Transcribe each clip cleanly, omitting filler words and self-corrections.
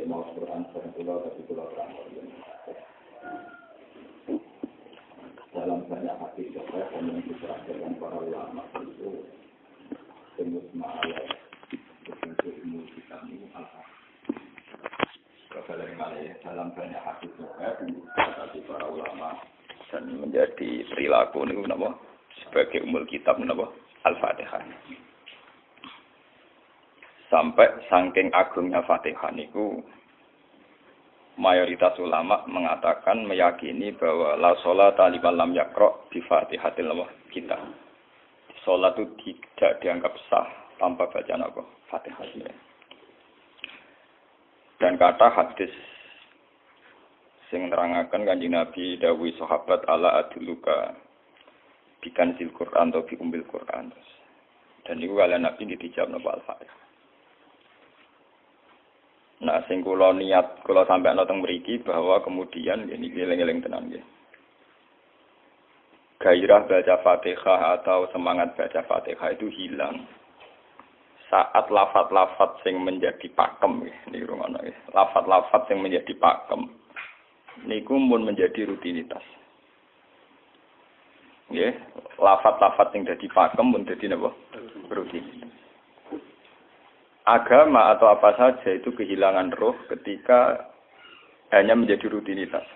Mau Quran berpulau tapi pulau terang. Dalam banyak hadis yang diserahkan para ulama itu semut ma'ala untuk ilmu kita ini dalam banyak hadis dari para ulama dan menjadi perilaku ini nama sebagai umul kitab nama Al-Fatihah. Sampai saking agungnya Fatihah niku mayoritas ulama mengatakan meyakini bahwa la sholata liman lam yaqra bi Fatihatil kitab. Salat itu tidak dianggap sah tanpa bacaan apa? Fatihah. Dan kata hadis sing nerangaken Kanjeng Nabi dawuh sahabat ala aduluka bikan sil Quran atau bi umbil Quran. Dan niku kalian Nabi dijawab napa Al-Fatihah. Nah, sing kula niat kula sampeyan teng mriki bahwa kemudian ini eling-eling tenan nggih. Gairah baca Fatihah atau semangat baca Fatihah itu hilang saat lafaz-lafaz sing menjadi pakem nggih niku ngono nggih. Lafaz-lafaz sing menjadi pakem niku mun menjadi rutinitas. Nggih, lafaz-lafaz sing dadi pakem mun dadi napa? Rutinitas. Agama atau apa saja itu kehilangan roh ketika hanya menjadi rutinitas.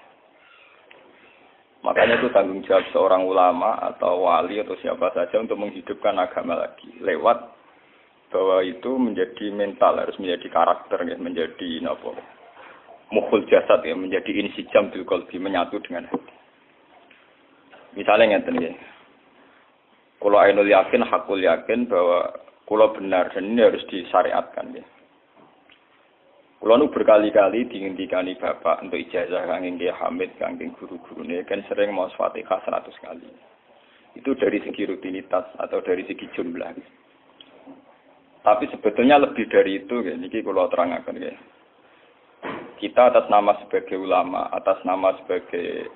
Makanya itu tanggung jawab seorang ulama atau wali atau siapa saja untuk menghidupkan agama lagi. Lewat bahwa itu menjadi mental, harus menjadi karakter, ya, menjadi mukhul jasad, ya, menjadi insijam bil qalbi, menyatu dengan hati. Misalnya ngeten ya. Kalau ainul yakin, hakul yakin bahwa kulo benar dan ini harus disyariatkan ya. Kulo nu berkali-kali dihentikan bapak untuk ijazah kangge Kiai Hamid, kangge guru-gurune kan sering mau Fatihah 100 kali. Itu dari segi rutinitas atau dari segi jumlah. Tapi sebetulnya lebih dari itu ya, niki kulo terangaken ya. Kita atas nama sebagai ulama, atas nama sebagai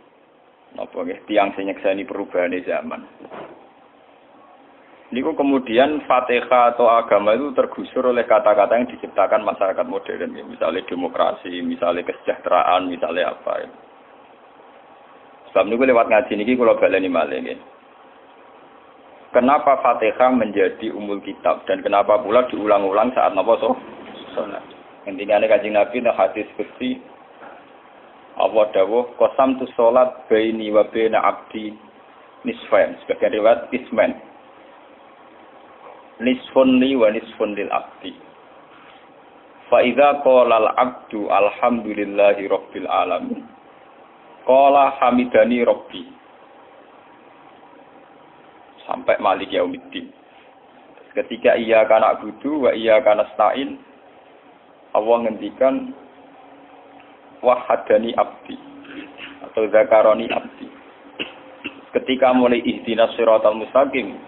napa nggih tiyang sing nyekseni perubahan zaman. Niku kemudian Fatihah atau agama itu tergusur oleh kata-kata yang diciptakan masyarakat modern, ya. Misalnya demokrasi, misalnya kesejahteraan, misalnya apa. Ya. Sebab niku lewat ngaji niki kula baleni malih nggih. Kenapa Fatihah menjadi umul kitab dan kenapa pula diulang-ulang saat napa salat. Intinya Kanjeng Nabi nang hadis qudsi Allah dawuh qasamtu salat baini wa baina abdi nisfain, sebagian riwayat isman. Nisfun li wa nisfun lil abdi. Fa idza qala al abdu alhamdulillahi rabbil alamin. Qala hamidani rabbi. Sampai malik yaumiddin. Ketika ia kana budu wa ia kana stain, Allah ngendikan wahadani abdi atau zakaroni abdi. Ketika mulai ihdinas siratal mustaqim,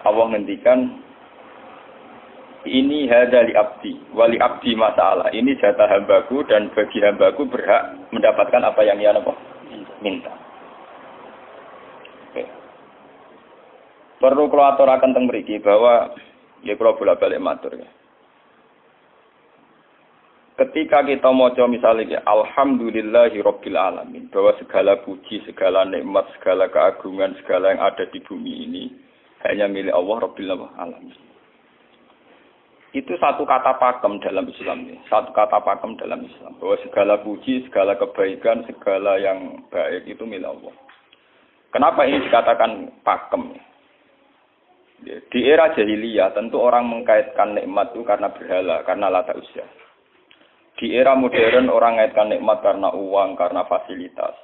Allah ngendikan ini hada li abdi wali abdi masalah. Ini jatah hambaku dan bagi hambaku berhak mendapatkan apa yang ia minta. Oke. Perlu kula aturaken teng mriki bahwa ya kula bolak-balik matur ya. Ketika kita maca misalnya alhamdulillahi rabbil alamin, bahwa segala puji, segala nikmat, segala keagungan, segala yang ada di bumi ini hanya milik Allah Rabbil Alamin. Itu satu kata pakem dalam Islam. Satu kata pakem dalam Islam. Bahwa segala puji, segala kebaikan, segala yang baik itu milik Allah. Kenapa ini dikatakan pakem? Di era jahiliyah tentu orang mengkaitkan nikmat itu karena berhala, karena lata usia. Di era modern orang mengaitkan nikmat karena uang, karena fasilitas.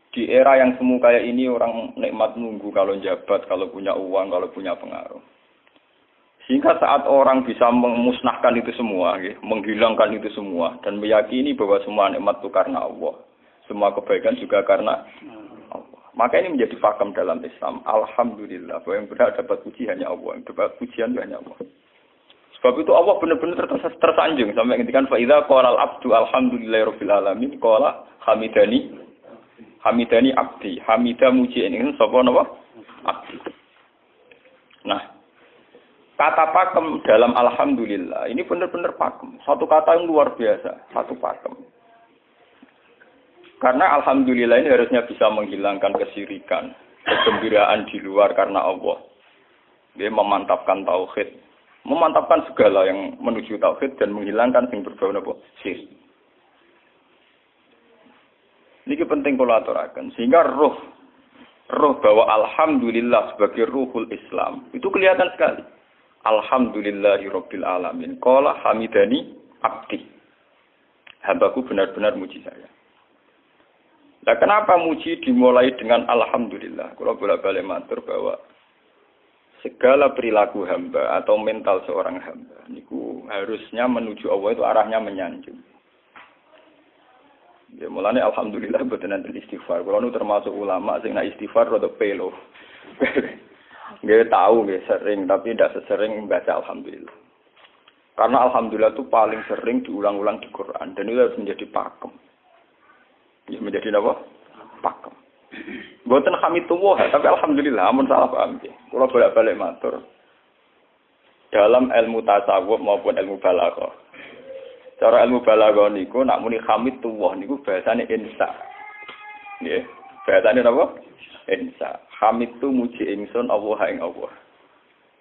Di era yang semu kayak ini orang nikmat nunggu kalau jabat, kalau punya uang, kalau punya pengaruh. Sehingga saat orang bisa memusnahkan itu semua, menghilangkan itu semua, dan meyakini bahwa semua nikmat itu karena Allah. Semua kebaikan juga karena Allah. Maka ini menjadi pakem dalam Islam. Alhamdulillah, bahwa yang benar dapat puji hanya Allah, yang dapat pujian hanya Allah. Sebab itu Allah benar-benar tersanjung sampai ngendikan fa idza qala al-abdu alhamdulillahirabbil alamin qala hamidani abdi. Hamida muji ini sapa napa? Abdi. Nah, kata pakem dalam alhamdulillah ini benar-benar pakem. Satu kata yang luar biasa, satu pakem. Karena alhamdulillah ini harusnya bisa menghilangkan kesyirikan, kegembiraan di luar karena Allah. Dia memantapkan tauhid. Memantapkan segala yang menuju tauhid dan menghilangkan yang berbau napa syirik. Niki penting kula aturaken sehingga roh bahwa alhamdulillah sebagai ruhul Islam itu kelihatan sekali. Alhamdulillahirabbil alamin. Qala hamidani abdi. Hambaku benar-benar muji saya. Nah, kenapa muji dimulai dengan alhamdulillah? Kula bolak-balik matur bahwa segala perilaku hamba atau mental seorang hamba niku harusnya menuju Allah itu arahnya menyanjung. Ya mulane alhamdulillah mboten enten istighfar. Kula nu termasuk ulama sing nek istighfar rada pelo. Nggih tahu nggih sering tapi tidak sesering membaca alhamdulillah. Karena alhamdulillah itu paling sering diulang-ulang di Quran dan itu harus menjadi pakem. Ya menjadi apa? Pakem. Mboten hamidullah, tapi alhamdulillah amun salah paham nggih. Kula bolak-balik matur. Dalam ilmu tasawuf maupun ilmu balaghah. Cara ilmu balaghah niku nak muni hamidullah niku bahasane insa. Nggih. Bahasane napa? Insa. Hamid tu muji ingsun Allah ing Allah.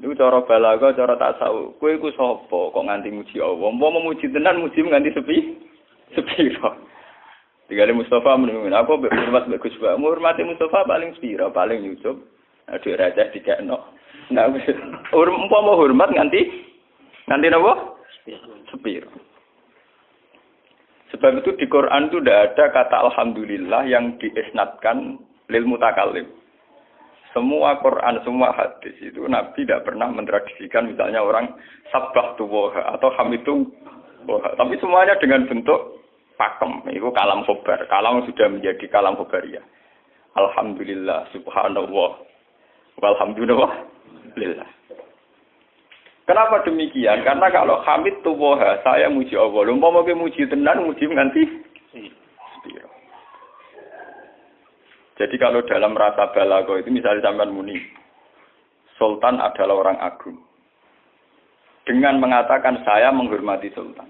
Niku cara balaghah, cara tasawuf. Kowe iku sapa kok nganti muji Allah? Umpama muji tenan muji nganti sepiro. Tinggal Mustafa menunggu. Aku berhormat mbek Gus Ba. Menghormati Mustafa paling sepiro, paling Yusuf. Aduh raja dikekno. Nah, umpama hormat nganti napa? Sepiro. Sebab itu di Quran itu tidak ada kata alhamdulillah yang diisnadkan lil mutakallim. Semua Quran, semua hadis itu Nabi tidak pernah mentradisikan misalnya orang sabbahtu wa atau hamidu wa. Tapi semuanya dengan bentuk pakem, itu kalam khobar. Kalam sudah menjadi kalam khobariyah. Alhamdulillah, subhanallah, walhamdulillah. Kenapa demikian? Karena kalau hamid tuwoha, saya muji Allah. Lumpah mau muji tenan, muji nganti. Jadi kalau dalam rasa balago itu misalnya sampean muni, Sultan adalah orang agung. Dengan mengatakan saya menghormati Sultan.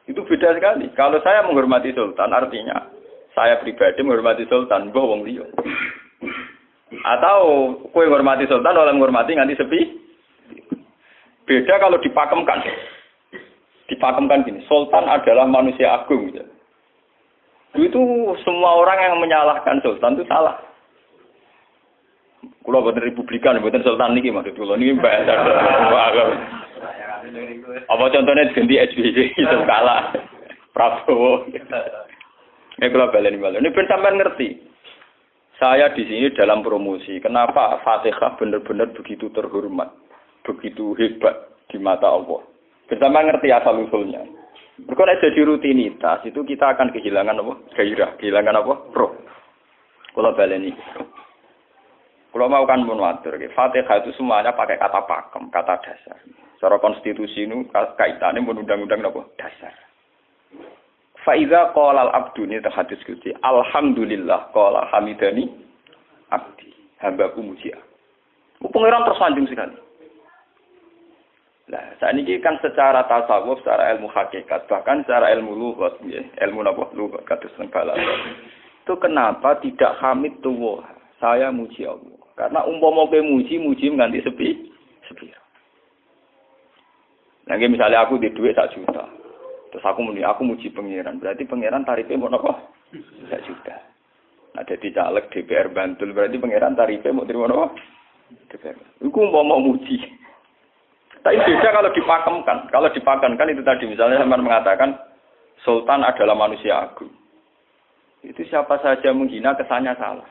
Itu beda sekali. Kalau saya menghormati Sultan, artinya saya pribadi menghormati Sultan, mbah wong liya. Atau kowe menghormati Sultan, oleh menghormati nganti sepi. Beda kalau dipakemkan. Dipakemkan gini, Sultan adalah manusia agung. Itu semua orang yang menyalahkan Sultan itu salah. Kula boten republikan, boten Sultan niki maksud kula niki bahasa. Apa contohnya ganti SBY itu kalah Prabowo. Ini kalau baleni. Ini ben sampean ngerti. Saya di sini dalam promosi. Kenapa Fatihah benar-benar begitu terhormat, begitu hebat di mata Allah. Ben sampean ngerti asal usulnya. Kalau jadi rutinitas itu kita akan kehilangan apa? Gairah, kehilangan apa? Roh. Kalau baleni. Kalau mau kan munwatir, Fatihah itu semuanya pakai kata pakem, kata dasar. Secara konstitusi ini kaitannya undang-undang apa? Dasar. Faiza qala al-abdu ini hadis qudsi. Alhamdulillah qala hamidani abdi. Hambaku muji aku. Pengiran tersanjung sekali. Nah, saat ini kan secara tasawuf, secara ilmu hakikat, bahkan secara ilmu lughat, ilmu apa? Lughat kados balaghah. Itu kenapa tidak hamid tuwah? Saya muji Allah. Karena umpama kowe muji nganti sepi. Nah, misalnya aku di duit 1 juta. Terus aku muji pangeran. Berarti pangeran tarifnya mau apa? 1 juta. Nah, jadi caleg DPR Bantul berarti pangeran tarifnya mau terima apa? DPR. Iku mau muji. Tapi beda kalau dipakemkan. Kalau dipakemkan itu tadi misalnya sampean mengatakan Sultan adalah manusia agung. Itu siapa saja menghina kesannya salah.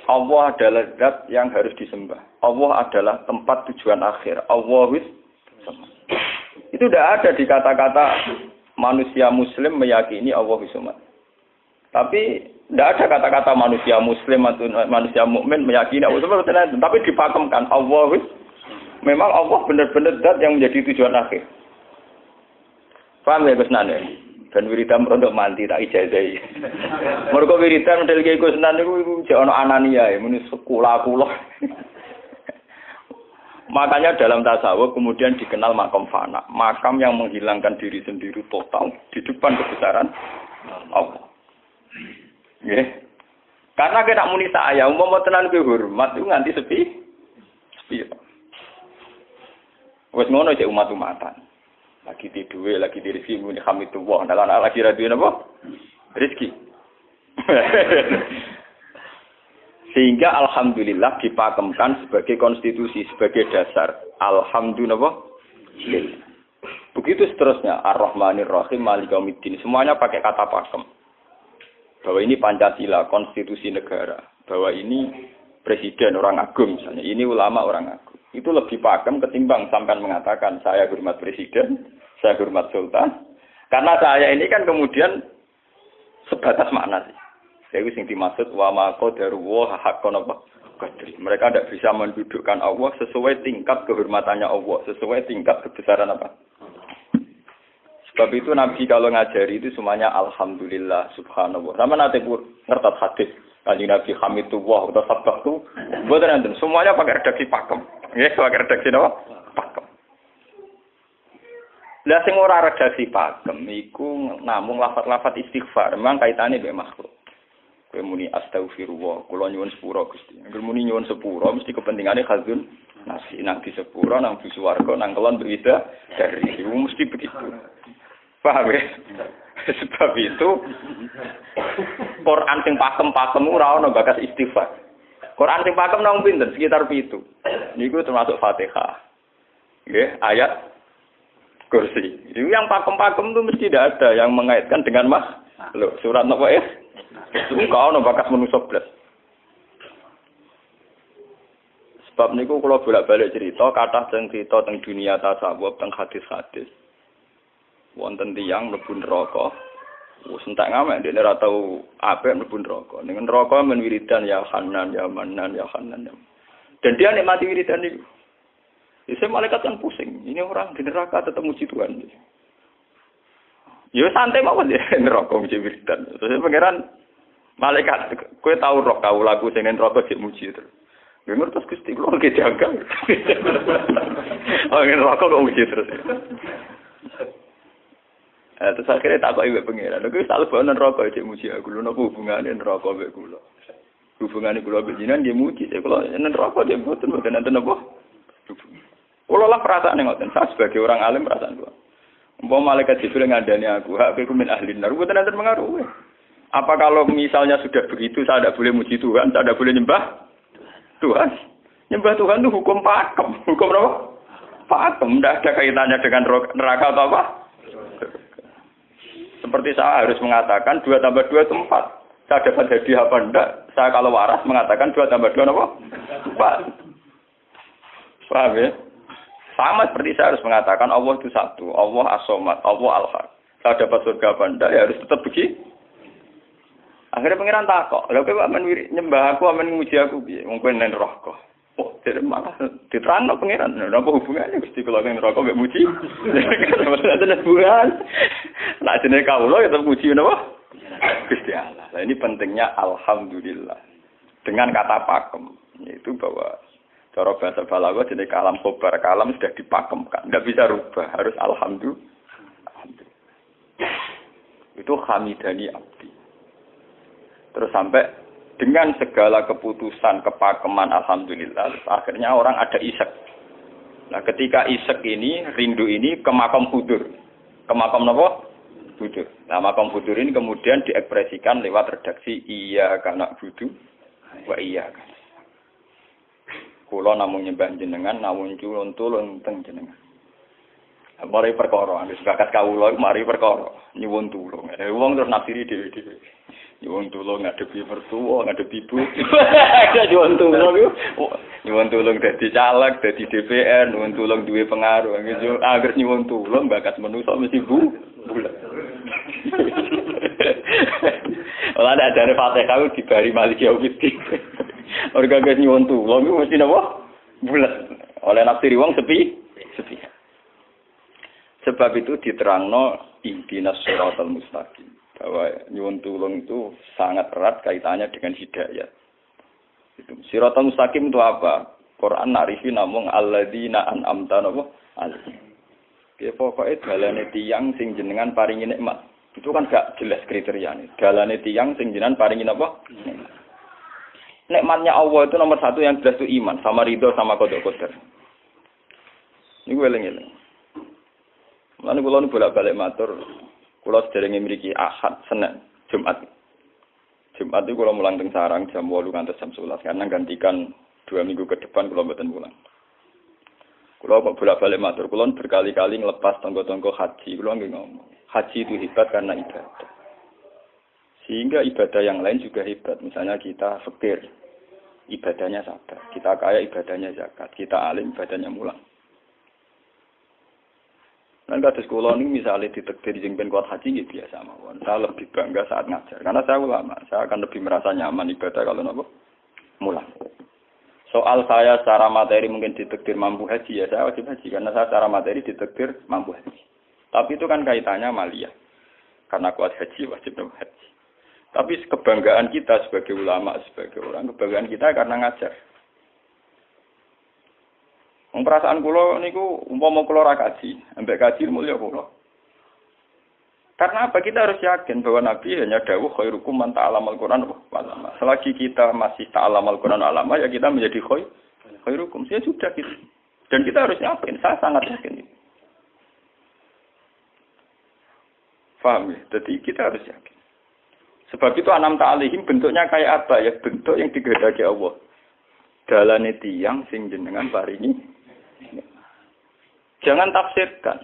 Allah adalah zat yang harus disembah. Allah adalah tempat tujuan akhir. Allah itu tidak ada di kata-kata manusia muslim meyakini Allah Subhanahu. Tapi tidak ada kata-kata manusia muslim atau manusia mukmin meyakini Allah seperti itu. Tapi dipakemkan Allah memang Allah benar-benar zat yang menjadi tujuan akhir. Paham ya Gus Nan? Dan wiridan untuk mandi tak ijazahi. Mergo wiridan model iki Gus Nan niku jek ana anania ya muni sekolah kula. Makanya dalam tasawuf kemudian dikenal makam fana, makam yang menghilangkan diri sendiri total di depan kebesaran Allah. Nggih. Karena kita muni saya umpama tenan ke hormat itu nganti sepi. Wes ngono cek umat-umatan. Lagi di duwe, lagi di rezeki muni hamidullah, dalan lagi ra duwe napa? Rezeki. Sehingga alhamdulillah dipakemkan sebagai konstitusi, sebagai dasar. Alhamdulillah. Begitu seterusnya. Ar-Rahmanir Rahim, Maliki Yaumiddin. Semuanya pakai kata pakem. Bahwa ini Pancasila, konstitusi negara. Bahwa ini presiden orang agung misalnya. Ini ulama orang agung. Itu lebih pakem ketimbang sampai mengatakan saya hormat presiden, saya hormat sultan. Karena saya ini kan kemudian sebatas makna sih. Jadi sing dimaksud wa ma qadaruhu haqqan qadri. Mereka tidak bisa mendudukkan Allah sesuai tingkat kehormatannya Allah, sesuai tingkat kebesaran apa. Sebab itu Nabi kalau ngajari itu semuanya alhamdulillah subhanallah. Sama nanti pun ngerti hadis Kanjeng Nabi hamidullah atau sabaqtu. Mboten enten semuanya pakai redaksi pakem. Nggih, pakai redaksi apa? Pakem. Lah sing ora redaksi pakem iku namung lafaz-lafaz istighfar, memang kaitane mbek makhluk. Kowe muni astagfirullah, kula nyuwun sepura Gusti. Angger muni nyuwun sepura mesti kepentingane khazun nasi nang di sepura nang di swarga nang kelon berita dari itu mesti begitu. Paham ya? Sebab itu Quran sing pakem-pakem ora ana bakas istighfar. Quran sing pakem nang pinten sekitar 7. Niku termasuk Fatihah. Nggih, ayat kursi. Itu yang pakem-pakem itu mesti tidak ada yang mengaitkan dengan makhluk. Surat napa ya? Itu kau no bakas manusia belas. Sebab niku kalau bolak-balik cerita, kata cerita tentang dunia tasawuf, tentang hadis-hadis. Wonten tiyang mlebu neraka. Wis entek ngamek dene ora tau apik mlebu neraka. Ning neraka men wiridan ya Hanan ya Manan ya Hanan. Dan dia nikmati wiridan niku. Isih malaikat kan pusing. Ini orang di neraka tetap muji Tuhan. Ya santai mawon ya neraka muji wiridan. Terus pangeran malaikat, kowe tau roh kawulaku sing neraka sik muji terus. Nggih ngertos Gusti kula nggih jaga. Oh neraka kok muji terus. Terus akhirnya tak kok iwek pengiran. Lha selalu bawa neraka sik muji aku. Lho napa hubungane neraka mek kula? Hubungane kula mek jinan nggih muji. Kula neraka nggih mboten enten apa? Kula lah perasaan ngoten. Saya sebagai orang alim perasaan kula. Umpama malaikat Jibril ngandani aku, hak kowe min ahli nar, mboten enten pengaruh. Apa kalau misalnya sudah begitu saya tidak boleh muji Tuhan, saya tidak boleh nyembah Tuhan? Nyembah Tuhan itu hukum pakem. Hukum apa? Pakem. Tidak ada kaitannya dengan neraka atau apa? Seperti saya harus mengatakan 2 tambah 2 itu 4. Saya dapat hadiah apa enggak? Saya kalau waras mengatakan 2 tambah 2 apa? 4. Paham ya? Sama seperti saya harus mengatakan Allah itu satu. Allah as-somad. Allah al-haq. Saya dapat surga apa enggak? Ya harus tetap begitu. Akhirnya pengiran takok, lha kowe amen nyembah aku, amen nguji aku piye? Wong kowe nang neraka. Oh, jadi malah diterangno pengiran. Lha apa hubungannya Gusti kula nang neraka mek muji? Ada hubungan. Lah jenenge kawula ya tetep muji napa? Gusti Allah. Lah ini pentingnya alhamdulillah. Dengan kata pakem, yaitu bahwa cara bahasa balaghah jenenge kalam khobar, kalam sudah dipakemkan, enggak bisa rubah, harus alhamdulillah. Itu hamidani abdi. Terus sampai dengan segala keputusan kepakeman alhamdulillah akhirnya orang ada isek. Nah ketika isek ini rindu ini ke makam hudur. Ke makam apa? Hudur. Nah makam hudur ini kemudian diekspresikan lewat redaksi iya kana budu wa iya kana. Kula namung nyembah jenengan namung tulung teng jenengan. Mari perkara, wis bakat kawula mari perkara nyuwun tulung. Wong terus nafsiri dhewe-dhewe. Nyuwun tulung ngadepi mertua, ngadepi ibu. Nyuwun tulung yo. Nyuwun tulung dadi caleg, dadi DPR, nyuwun tulung duwe pengaruh. Angger nyuwun tulung bakat manusa mesti bulat. Ora ada ajare Fatihah dibari Maliki Yaumiddin. Orga guys nyuwun tulung iku mesti napa? Bulet. Oleh nafsiri wong sepi. Sebab itu diterangno ihdinas siratal mustaqim. Bahwa nyuwun tulung itu sangat erat kaitannya dengan hidayah. Itu siratal mustaqim itu apa? Quran narifi namung alladzina an'amta alaihim. Ya pokoke dalane tiyang sing jenengan paringi nikmat. Itu kan gak jelas kriteriane. Dalane tiyang sing jenengan paringi napa? Nikmatnya Allah itu nomor satu yang jelas itu iman sama ridho sama qada qadar. Niku eling-eling. Lan kula nu bolak-balik matur, kula sederenge mriki Ahad, Senin, Jumat. Jumat itu kula mulang teng sarang jam 8 ngantos jam 11 karena gantikan 2 minggu ke depan kula mboten pulang. Kula kok bolak-balik matur, kula berkali-kali ngelepas tonggo-tonggo haji, kula nggih ngomong. Haji itu hebat karena ibadah. Sehingga ibadah yang lain juga hebat. Misalnya kita fakir, ibadahnya sabar. Kita kaya, ibadahnya zakat. Kita alim, ibadahnya mulang. Dan kados kula ini misalnya ditakdir jengben kuat haji ya biasa mawon. Saya lebih bangga saat ngajar karena saya ulama. Saya akan lebih merasa nyaman ibadah kalau napa mulang. Soal saya secara materi mungkin ditakdir mampu haji ya saya wajib haji karena saya secara materi ditakdir mampu haji. Tapi itu kan kaitannya maliyah. Karena kuat haji wajib haji. Tapi kebanggaan kita sebagai ulama, sebagai orang, kebanggaan kita karena ngajar. Perasaan kula niku umpama kula ra kaji, ambek kaji mulya kula. Karena apa? Kita harus yakin bahwa Nabi hanya dawuh khairukum man ta'allamal Qur'an wa 'allama. Selagi kita masih ta'allamal Qur'an wa 'allama ya kita menjadi khairukum. Ya sudah gitu. Dan kita harus yakin, saya sangat yakin itu. Paham ya? Jadi kita harus yakin. Sebab itu anam ta'alihim bentuknya kayak apa ya? Bentuk yang digedaki Allah. Dalane tiyang sing jenengan paringi. Jangan tafsirkan.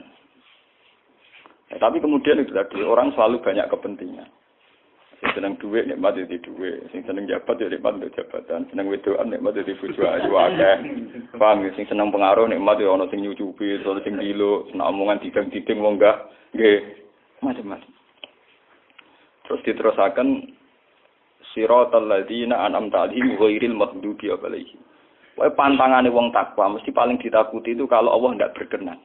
Ya, tapi kemudian itu tadi orang selalu banyak kepentingan. Sing seneng duit nikmat itu duit, sing seneng jabat ya nikmat untuk jabatan, seneng wedoan nikmat itu bojo ayu akeh. Paham ya? Sing seneng pengaruh nikmat ya ana sing nyucupi, ana sing dilo, seneng omongan dideng-dideng wong enggak nggih macam-macam. Terus diterusaken siratal ladzina an'amta 'alaihim ghairil maghdubi 'alaihim. Wae pantangane wong takwa mesti paling ditakuti itu kalau Allah tidak berkenan.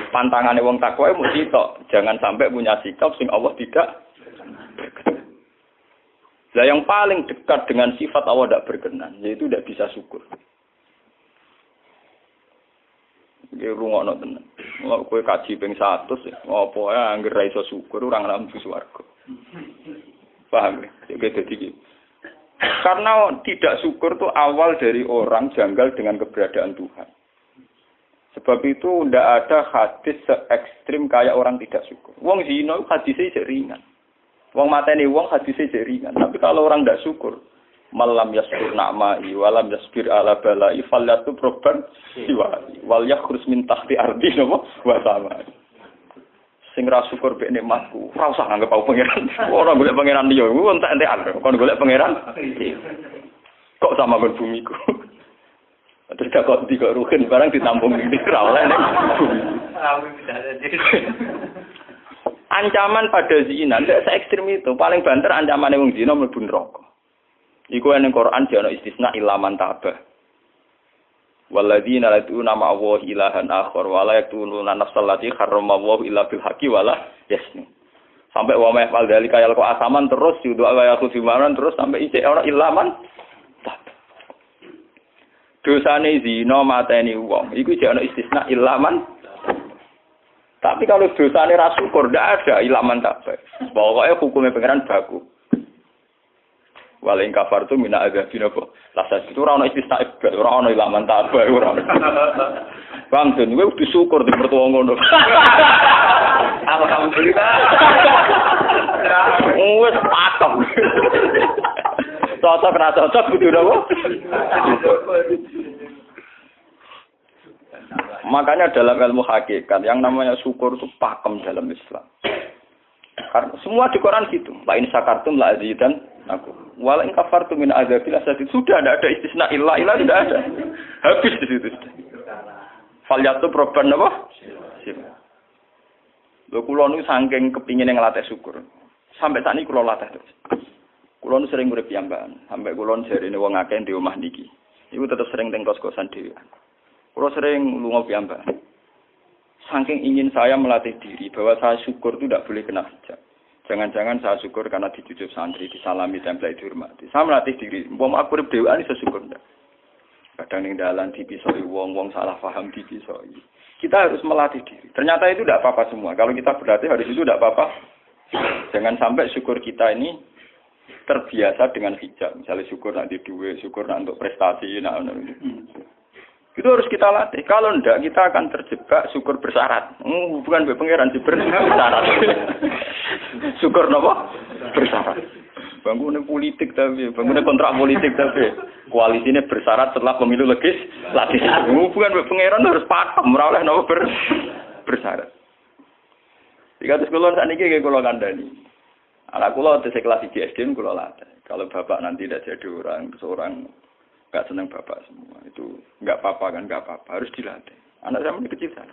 Pantangane wong takwa mesti tok, jangan sampai punya sikap sing Allah tidak berkenan. Lah yang paling dekat dengan sifat Allah tidak berkenan yaitu tidak bisa syukur. Nggih rungokno tenan. Mau kowe kaji ping 100 apa ae anggere ra iso syukur ora nang swarga. Paham ya? Jadi gitu. Karena tidak syukur itu awal dari orang janggal dengan keberadaan Tuhan. Sebab itu tidak ada hadis se-ekstrim kayak orang tidak syukur. Wong zina hadisnya ringan. Wong mateni wong hadisnya ringan. Tapi kalau orang tidak syukur, malam yaskur na'mai walam yasbir ala balai falyatu proban siwai wal yakhrus min tahti ardi napa wa sama. Sing ra syukur mek nikmatku, ora usah nganggep aku pangeran. Ora golek pangeran liya, ku entek-entekan. Kon golek pangeran. Kok sama ben bumiku. Terus kok tiga ruhin barang ditampung iki ora oleh nek bumi. Ancaman pada zina ndak se ekstrem itu. Paling banter ancamane wong zina mlebu neraka. Iku ning Quran ana istisna ilaman tabah. Walladzina latuna ma'allahi ilahan akhar wa la yaqtuluna nafsal lati harramallahu illa bil haqqi wa la yasni. Sampai wa ma fal dalika yalqa asaman terus yudu wa khusimaran terus sampai isih ora ilaman. Dosane zina mateni wong iku jek ana istisna ilaman. Tapi kalau dosane ra syukur ndak ada ilaman tabah. Pokoke hukume pangeran baku. Waling kafar tu mina azabin apa? Lasa itu ora ono istisna ibad, ora ono ilaman tabah ora. Bang den kowe disyukur di mertua ngono. Alhamdulillah. Wes patok. Cocok ra cocok kudu apa? Makanya dalam ilmu hakikat yang namanya syukur itu pakem dalam Islam. Karena semua di Quran gitu. La in syakartum la azidan aku. Wala in kafartum min azabil asad. Sudah tidak ada istisna illa tidak ada. Habis di situ. Falyatu proban apa? Lho kula niku saking kepingin ngelatih syukur. Sampai saat ini kula latih terus. Kula nu sering urip piyambakan, sampai kula jarine wong akeh di omah niki. Iku tetep sering teng kos-kosan dhewe. Kula sering lunga piyambakan. Saking ingin saya melatih diri bahwa saya syukur itu tidak boleh kena hijab. Jangan-jangan saya syukur karena dicucup santri, disalami, tempel, dihormati. Saya melatih diri. Umpama aku urip dhewean iso syukur ndak. Kadang ning dalan dipisoi wong salah paham dipisoi. Kita harus melatih diri. Ternyata itu tidak apa-apa semua. Kalau kita berlatih hari itu tidak apa-apa. Jangan sampai syukur kita ini terbiasa dengan hijab. Misalnya syukur nanti duit, syukur nanti untuk prestasi. Itu harus kita latih. Kalau enggak, kita akan terjebak syukur bersyarat. Bukan pangeran sih bersyarat. Syukur apa? Bersyarat. Bangunnya politik tapi, bangunnya kontrak politik tapi, koalisinya bersyarat setelah pemilu legislatif. Bukan pangeran harus pakem, oleh apa bersyarat. Jika terus kulon saat ini kayak kulon kandani. Anak kulon di kelas SD kulon latih. Kalau bapak nanti tidak jadi seorang nggak senang bapak semua itu nggak apa-apa kan, nggak apa-apa, harus dilatih. Anak saya masih kecil sana.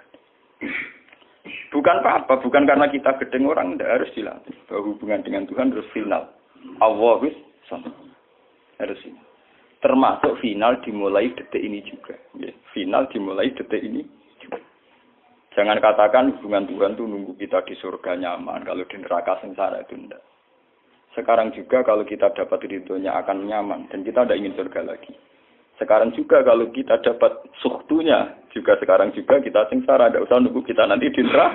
Bukan apa-apa, bukan karena kita gedeng orang, tidak harus dilatih. Bahwa hubungan dengan Tuhan harus final. Allah harus final. Termasuk final dimulai detik ini juga. Final dimulai detik ini juga. Jangan katakan hubungan Tuhan itu nunggu kita di surga nyaman, kalau di neraka sengsara itu tidak. Sekarang juga kalau kita dapat ridhonya akan nyaman dan kita tidak ingin surga lagi. Sekarang juga kalau kita dapat suhtunya juga sekarang juga kita sengsara, tidak usah nunggu kita nanti di neraka.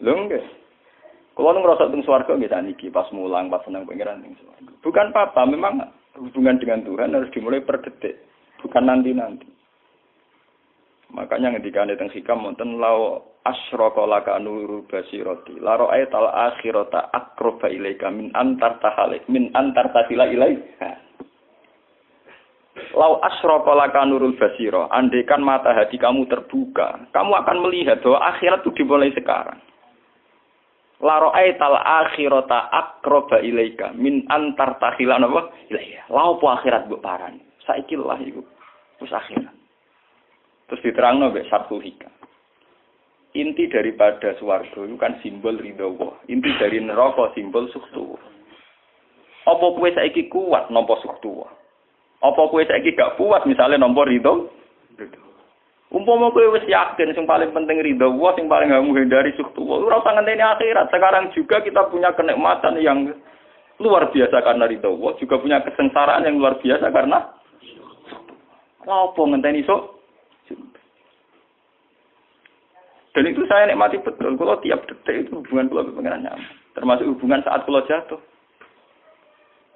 Lho nggih. Kalau ngerasa teng swarga nggih saniki pas mulang pas senang pengiran teng swarga. Bukan apa-apa, memang hubungan dengan Tuhan harus dimulai per detik, bukan nanti-nanti. Makanya ketika ada teng hikam wonten lau asyraka laka nurul basirati la ra'aital akhirata aqraba ilaika min antar tasila ilaika. Lau asyraka laka nurul basira, andaikan mata hati kamu terbuka, kamu akan melihat bahwa akhirat itu dimulai sekarang. La ra'aital akhirata aqraba ilaika min antar tasila napa ilaika. Lau po akhirat mbok parani. Saiki lah iku wis akhirat. Terus diterangno mbek Sabtu Hikam. Inti daripada swarga itu kan simbol ridho Allah. Inti dari neraka simbol suktu. Apa kowe saiki kuat nampa suktu? Apa kowe saiki gak kuat misalnya nampa ridho? Umpama kowe wis yakin sing paling penting ridho Allah, sing paling gak menghindari suktu. Ora usah ngenteni akhirat. Sekarang juga kita punya kenikmatan yang luar biasa karena ridho Allah, juga punya kesengsaraan yang luar biasa karena suktu. Apa ngenteni sok? Dan itu saya nikmati betul. Kalau tiap detik itu hubungan kalau pengen nyaman. Termasuk hubungan saat kalau jatuh.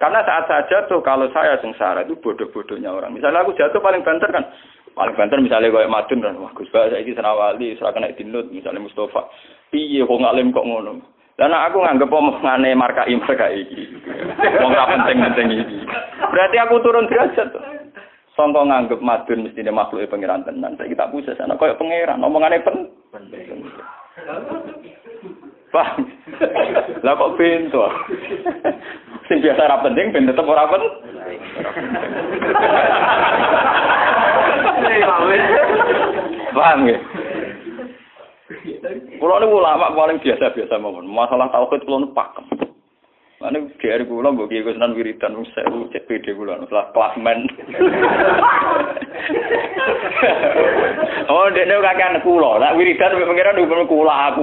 Karena saat saya jatuh, kalau saya sengsara itu bodoh-bodohnya orang. Misalnya aku jatuh paling banter kan. Paling banter misalnya kayak Madun kan. Wah Gus Ba, saya ini Senawali, serah kena dinut. Misalnya Mustafa. Piye kok ngalim kok ngono. Dan aku nganggep omongane markai iki. Wong ra penting-penting iki. Berarti aku turun derajat tuh. Sangka nganggep Madun mestine makhluke pangeran tenan. Saiki tak puses ana koyo pangeran, omongane penting. Paham? Lah kok pintu. Sing biasa ora penting ben tetep ora penting. Paham nggih? Kulo niku ulama paling biasa-biasa mawon. Masalah tauhid kulo nu pakem. Ane GR kula mbok iki Gusunan wiridan wis 1000 CPD kula setelah klasmen. Oh, dene kakean kula. Nek wiridan pengiran hukum kula.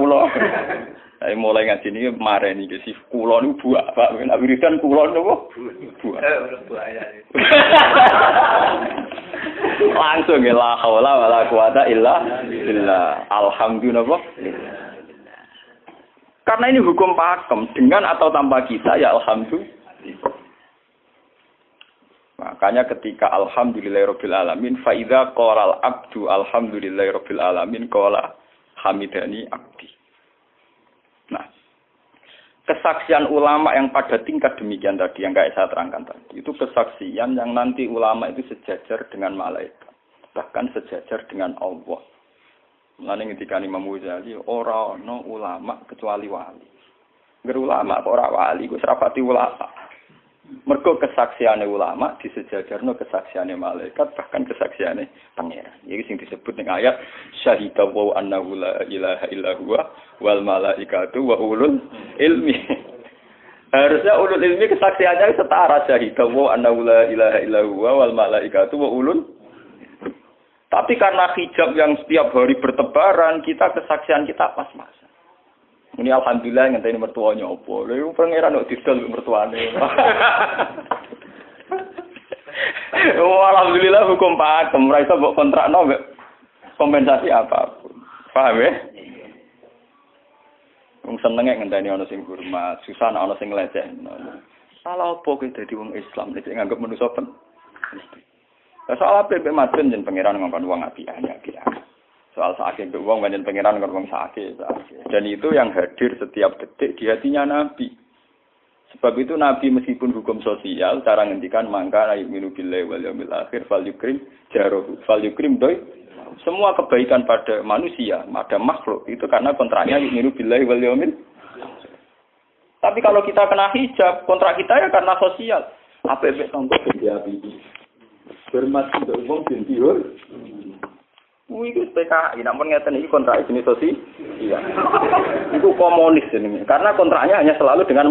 Saya mulai ngaji niki mareni iki si kula niku buak, Pak. Nek wiridan kula niku buak. Buak ya. Langsung la haula wala quwata illa billah. Alhamdulillah. Karena ini hukum pakem, dengan atau tanpa kita ya alhamdulillah. Makanya ketika alhamdulillahirabbil alamin fa idza qalal abdu alhamdulillahirabbil alamin qala hamidani abdi. Nah, kesaksian ulama yang pada tingkat demikian tadi yang kayak saya terangkan tadi, itu kesaksian yang nanti ulama itu sejajar dengan malaikat, bahkan sejajar dengan Allah. Mulane ketika Imam Ghazali ora ana ulama kecuali wali. Ngger ulama kok ora wali, kok serapati ulama. Mergo kesaksiane ulama disejajarno kesaksiane malaikat bahkan kesaksiane pangeran. Iki sing disebut ning ayat syahida wa annahu la ilaha illa huwa wal malaikatu wa ulul ilmi. Harusnya ulul ilmi kesaksiannya setara syahida wa annahu la ilaha illa huwa wal malaikatu wa ulul. Tapi karena hijab yang setiap hari bertebaran, kita kesaksian kita pas-pasan. Ini alhamdulillah ngenteni mertuanya opo. Lha iku pangeran kok didol mertuane. Oh alhamdulillah hukum pakem ra iso mbok kontrakno mbek kompensasi apapun. Paham ya? Wong senenge ngenteni ana sing hormat, susah ana sing nglecehno. Salah opo kowe dadi wong Islam nek nganggep manusa pen. Soal apa mbek madun jen pangeran ngongkon wong apik-apik. Soal sakit ke uang banyak pangeran kalau uang sakit. Dan itu yang hadir setiap detik di hatinya Nabi. Sebab itu Nabi meskipun hukum sosial cara ngendikan mangka yu'minu billahi wal yaumil akhir fal yukrim jarohu fal yukrim doi. Semua kebaikan pada manusia, pada makhluk itu karena kontraknya yu'minu billahi wal yaumil. Tapi kalau kita kena hijab, kontrak kita ya karena sosial. Apa contoh dia ini? Bermati untuk uang sendiri. Itu PKI, namun ngeten ini kontrak jenis sosial. Iya. Itu komunis ini. Karena kontraknya hanya selalu dengan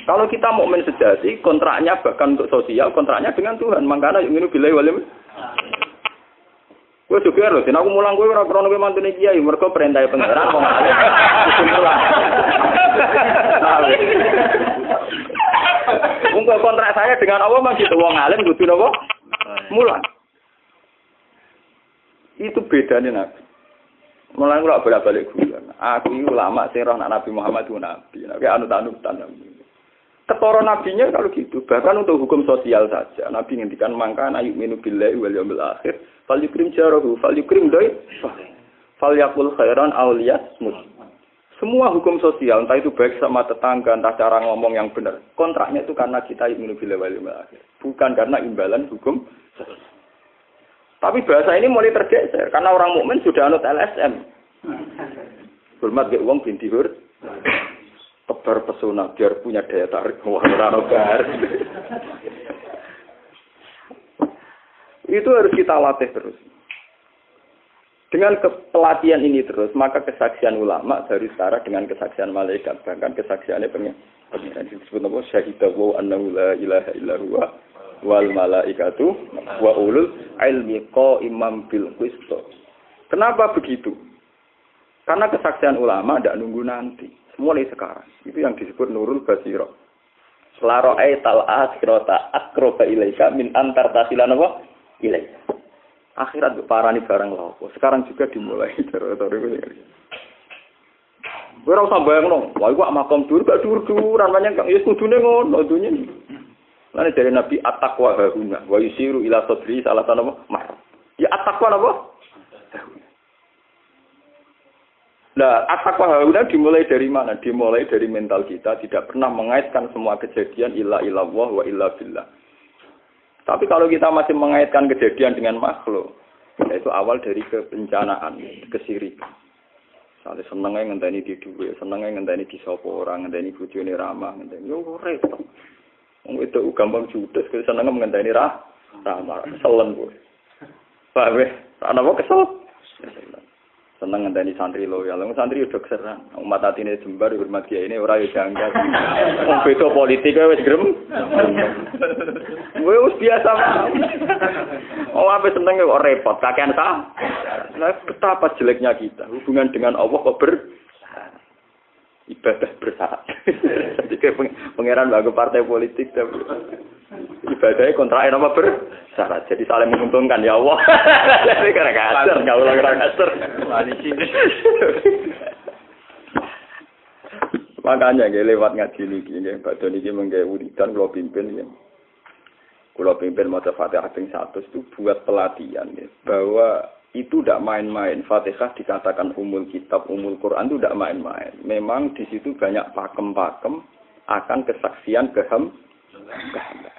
Kalau kita mukmin sejati, kontraknya bahkan untuk sosial, kontraknya dengan Tuhan. Makanya yu'minu billahi wal yaumil. Gue juga loh, aku mulang gue ora krono kowe mantune kiai, mergo perintah pangeran wong alim. Mulang. Kontrak saya dengan Allah mah gitu wong alim kudu napa? Mulang. Itu bedanya Nabi. Mulai kula bolak-balik guyon. Aku iki ulama sing roh Nabi Muhammad itu nabi. Nek anut-anutan. Ketara nabinya kalau gitu, bahkan untuk hukum sosial saja. Nabi ngendikan mangka yu'minu billahi wal yaumil akhir, fal yukrim jarahu, fal yukrim doi, fal yaqul khairan aw liyasmut. Semua hukum sosial, entah itu baik sama tetangga, entah cara ngomong yang benar. Kontraknya itu karena kita yu'minu billahi wal yaumil akhir, bukan karena imbalan hukum sosial. Tapi bahasa ini mulai tergeser karena orang mukmin sudah anut LSM. Hormat ke uang binti hur. Tebar pesona biar punya daya tarik. Wah, ora. Itu harus kita latih terus. Dengan pelatihan ini terus, maka kesaksian ulama dari setara dengan kesaksian malaikat, bahkan kesaksiannya pengiran disebut apa? Syahidahu annahu la ilaha illa huwa wal malaikatu wa ulul ilmi qaimam bil qist. Kenapa begitu? Karena kesaksian ulama tidak nunggu nanti, mulai sekarang. Itu yang disebut nurul basirah. Selaro aital akhirata akroba ilaika min antar tasilan apa? Ilaika. Akhirat parani barang lapo. Sekarang juga dimulai cara-cara ini. Ora usah bayangno, wah iku makom dur gak dur-duran banyak kang ya kudune ngono dunya. Lan dari Nabi at-taqwa hauna wa yusiru ila sadri salah satu mar. Ya at-taqwa apa? Nah, at-taqwa hauna dimulai dari mana? Dimulai dari mental kita, tidak pernah mengaitkan semua kejadian illa illallah wa illa billah. Tapi kalau kita masih mengaitkan kejadian dengan makhluk, itu awal dari kebencanaan, kesirikan. Misalnya senengnya ngenteni di duwe, senengnya ngenteni di sapa orang, ngenteni bojone ramah, ngenteni yo repot. Wong itu gampang judes, senengnya ngenteni ramah, keselen kowe. Paham ya? Ana apa kesel? Seneng ngenteni santri loyal. Wong santri udah keseran. Umat atine jembar hormat kiai ini ora yo janggal. Wong beda politik wis grem. Wis biasa. Oh, apa seneng kok repot, kakean ta? Nah, betapa jeleknya kita. Hubungan dengan Allah kok ibadah bersyarat. Jadi pangeran bagi partai politik tapi ibadahnya kontrak apa bersyarat. Jadi saling menguntungkan ya Allah. Jadi karena kasar, enggak ulang kasar. Makanya nggih lewat ngaji niki nggih badhe niki mengke wiridan kula pimpin nggih. Kula pimpin maca Fatihah ping 100 itu buat pelatihan nggih bahwa itu tidak main-main. Fatihah dikatakan umul kitab, umul Quran itu tidak main-main. Memang di situ banyak pakem-pakem akan kesaksian kehambaan.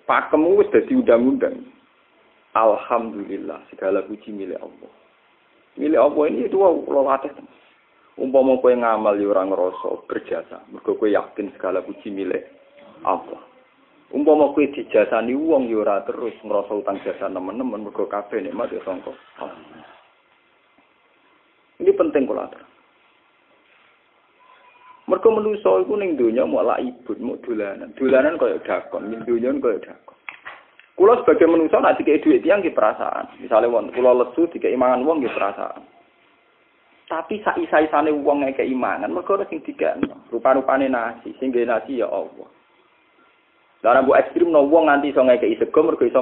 Pakem itu sudah diundang-undang. Alhamdulillah, segala puji milik Allah. Milik Allah ini itu Allah latih. Umpama kowe ngamal ya ora ngrasa berjasa, mergo kowe yakin segala puji milik Allah. Umpama kowe dijasani wong ya ora terus ngrasa utang jasa nemen-nemen mergo kabeh nikmat ya sangka Allah. Ini penting kula atur. Mergo manusa iku ning donya mau laibun, mau dolanan. Dolanan kaya dakon, ning donya kaya dakon. Kula sebagai manusa nek dikek dhuwit tiyang nggih perasaan. Misale wong kula lesu dikek imangan wong nggih perasaan. Tapi saisa-isane wong ngekek imangan mergo ora sing dikekno. Rupa-rupane nasi, sing nggawe nasi ya Allah. Lah mbok ekstrem no wong nganti iso ngekeki sego mergo iso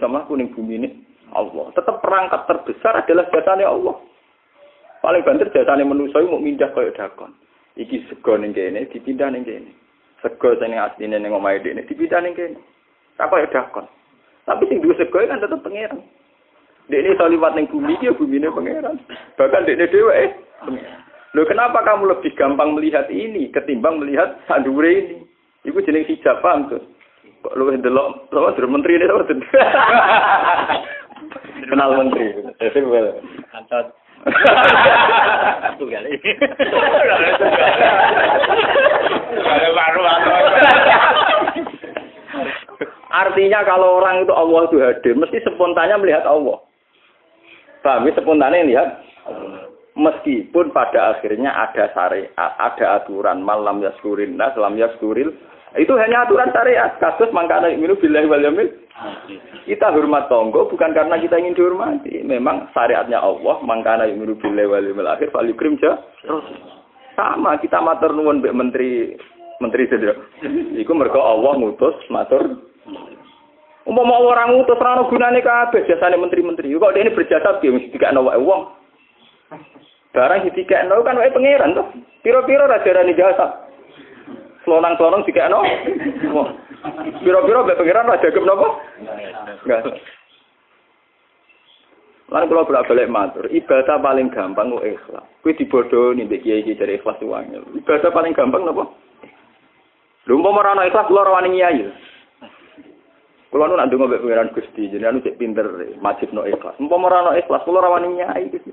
mlaku ning bumine Allah. Tetep perangkat terbesar adalah jasane Allah. Paling banter jasane manusa iku mung mindah kaya dakon. Iki sego ning kene dipindah ning kene. Sego sing asline ning omahe dhekne dipindah ning kene. Tak kaya dakon. Tapi sing duwe sego kan tetep pangeran. Dekne iso liwat ning bumi iki ya bumine pangeran. Bahkan dekne dhewe pangeran. Lho kenapa kamu lebih gampang melihat ini ketimbang melihat sandure ini? Iku jeneng hijab paham tuh. Kok luwih ndelok sama menteri ini sama kenal menteri. Itu well. Antot. Tunggal iki. Artinya kalau orang itu Allah itu hadir, mesti spontannya melihat Allah. Paham? Spontannya lihat meskipun pada akhirnya ada syariat, ada aturan malam yaskurin nas, lam yaskuril. Itu hanya aturan syariat. Kasus mangkana minu billahi wal yaumil. Kita hormat tonggo bukan karena kita ingin dihormati. Memang syariatnya Allah mangkana minu billahi wal yaumil akhir fal yukrim ja. Sama kita matur nuwun mbek menteri sedaya. Iku mergo Allah ngutus matur. Umpama orang ngutus ora ono gunane kabeh jasane menteri-menteri. Kok dene berjasa piye mesti dikakno wae wong. Barang dikakno kan wae pangeran to. Piro-piro ra jarane jasa. Selonang-selonang dikakno. Piro-piro mbek pangeran ra jagem napa? Enggak. Lan kula bolak-balik matur, ibadah paling gampang kok ikhlas. Kuwi dibodoni mbek kiai iki jare ikhlas wae. Ibadah paling gampang napa? Lha umpama ora ana ikhlas kula ora wani nyai. Kula nu nak ndonga mbek pangeran Gusti, jenengan cek pinter majibno ikhlas. Umpama ora ana ikhlas kula ora wani nyai Gusti.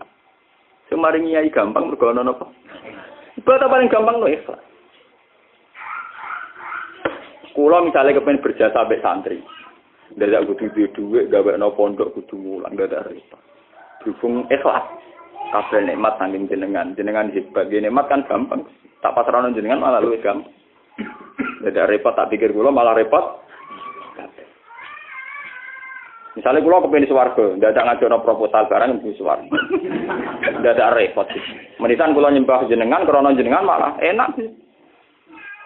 Semari nyai gampang mergo ana napa? Ibadah paling gampang no ikhlas. Kula misalnya kepen berjasa mbek santri. Ndak kudu duwe gawekno pondok kudu mulang ndak repot. Berhubung ikhlas. Kabeh nikmat saking jenengan hebat. Nikmat kan gampang. Tak pasrahno jenengan malah luwih gampang. Ndak repot tak pikir kula malah repot. Misalnya kula kepengin swarga, ndak ada ngajono proposal barang mlebu swarga. Ndak ada repot. Menitan kula nyembah jenengan krana jenengan malah enak sih.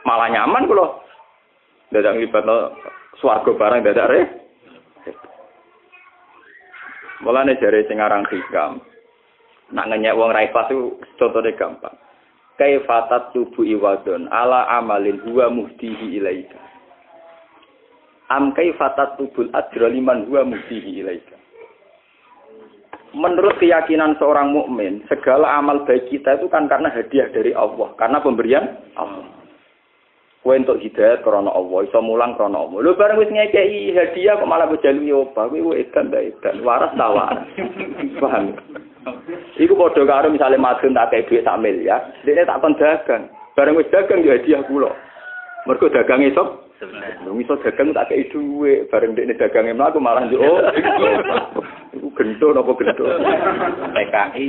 Malah nyaman kula. Ndak ada nglibatno swarga barang ndak ada repot. Mulane jare sing aran hikam. Nak ngenyek wong ra ikhlas itu contone gampang. Kaifatat tubu iwadon ala amalin huwa muhdihi ilaika. Am kaifatat tubul ajra liman huwa muhdihi ilaika. Menurut keyakinan seorang mukmin, segala amal baik kita itu kan karena hadiah dari Allah, karena pemberian Allah. Kowe entuk hidayah karena Allah, iso mulang karena Allah. Lho bareng wis ngekeki hadiah kok malah bejalu yo apa? Kowe edan ta edan, waras ta waras. Paham? Iku padha karo misale madun tak kei dhuwit sak miliar, dene tak kon dagang. Bareng wis dagang yo hadiah kula. Mergo dagang esuk lho iso dagang tak kei dhuwit, bareng dekne dagange mlaku malah yo iku gento napa gento. PKI.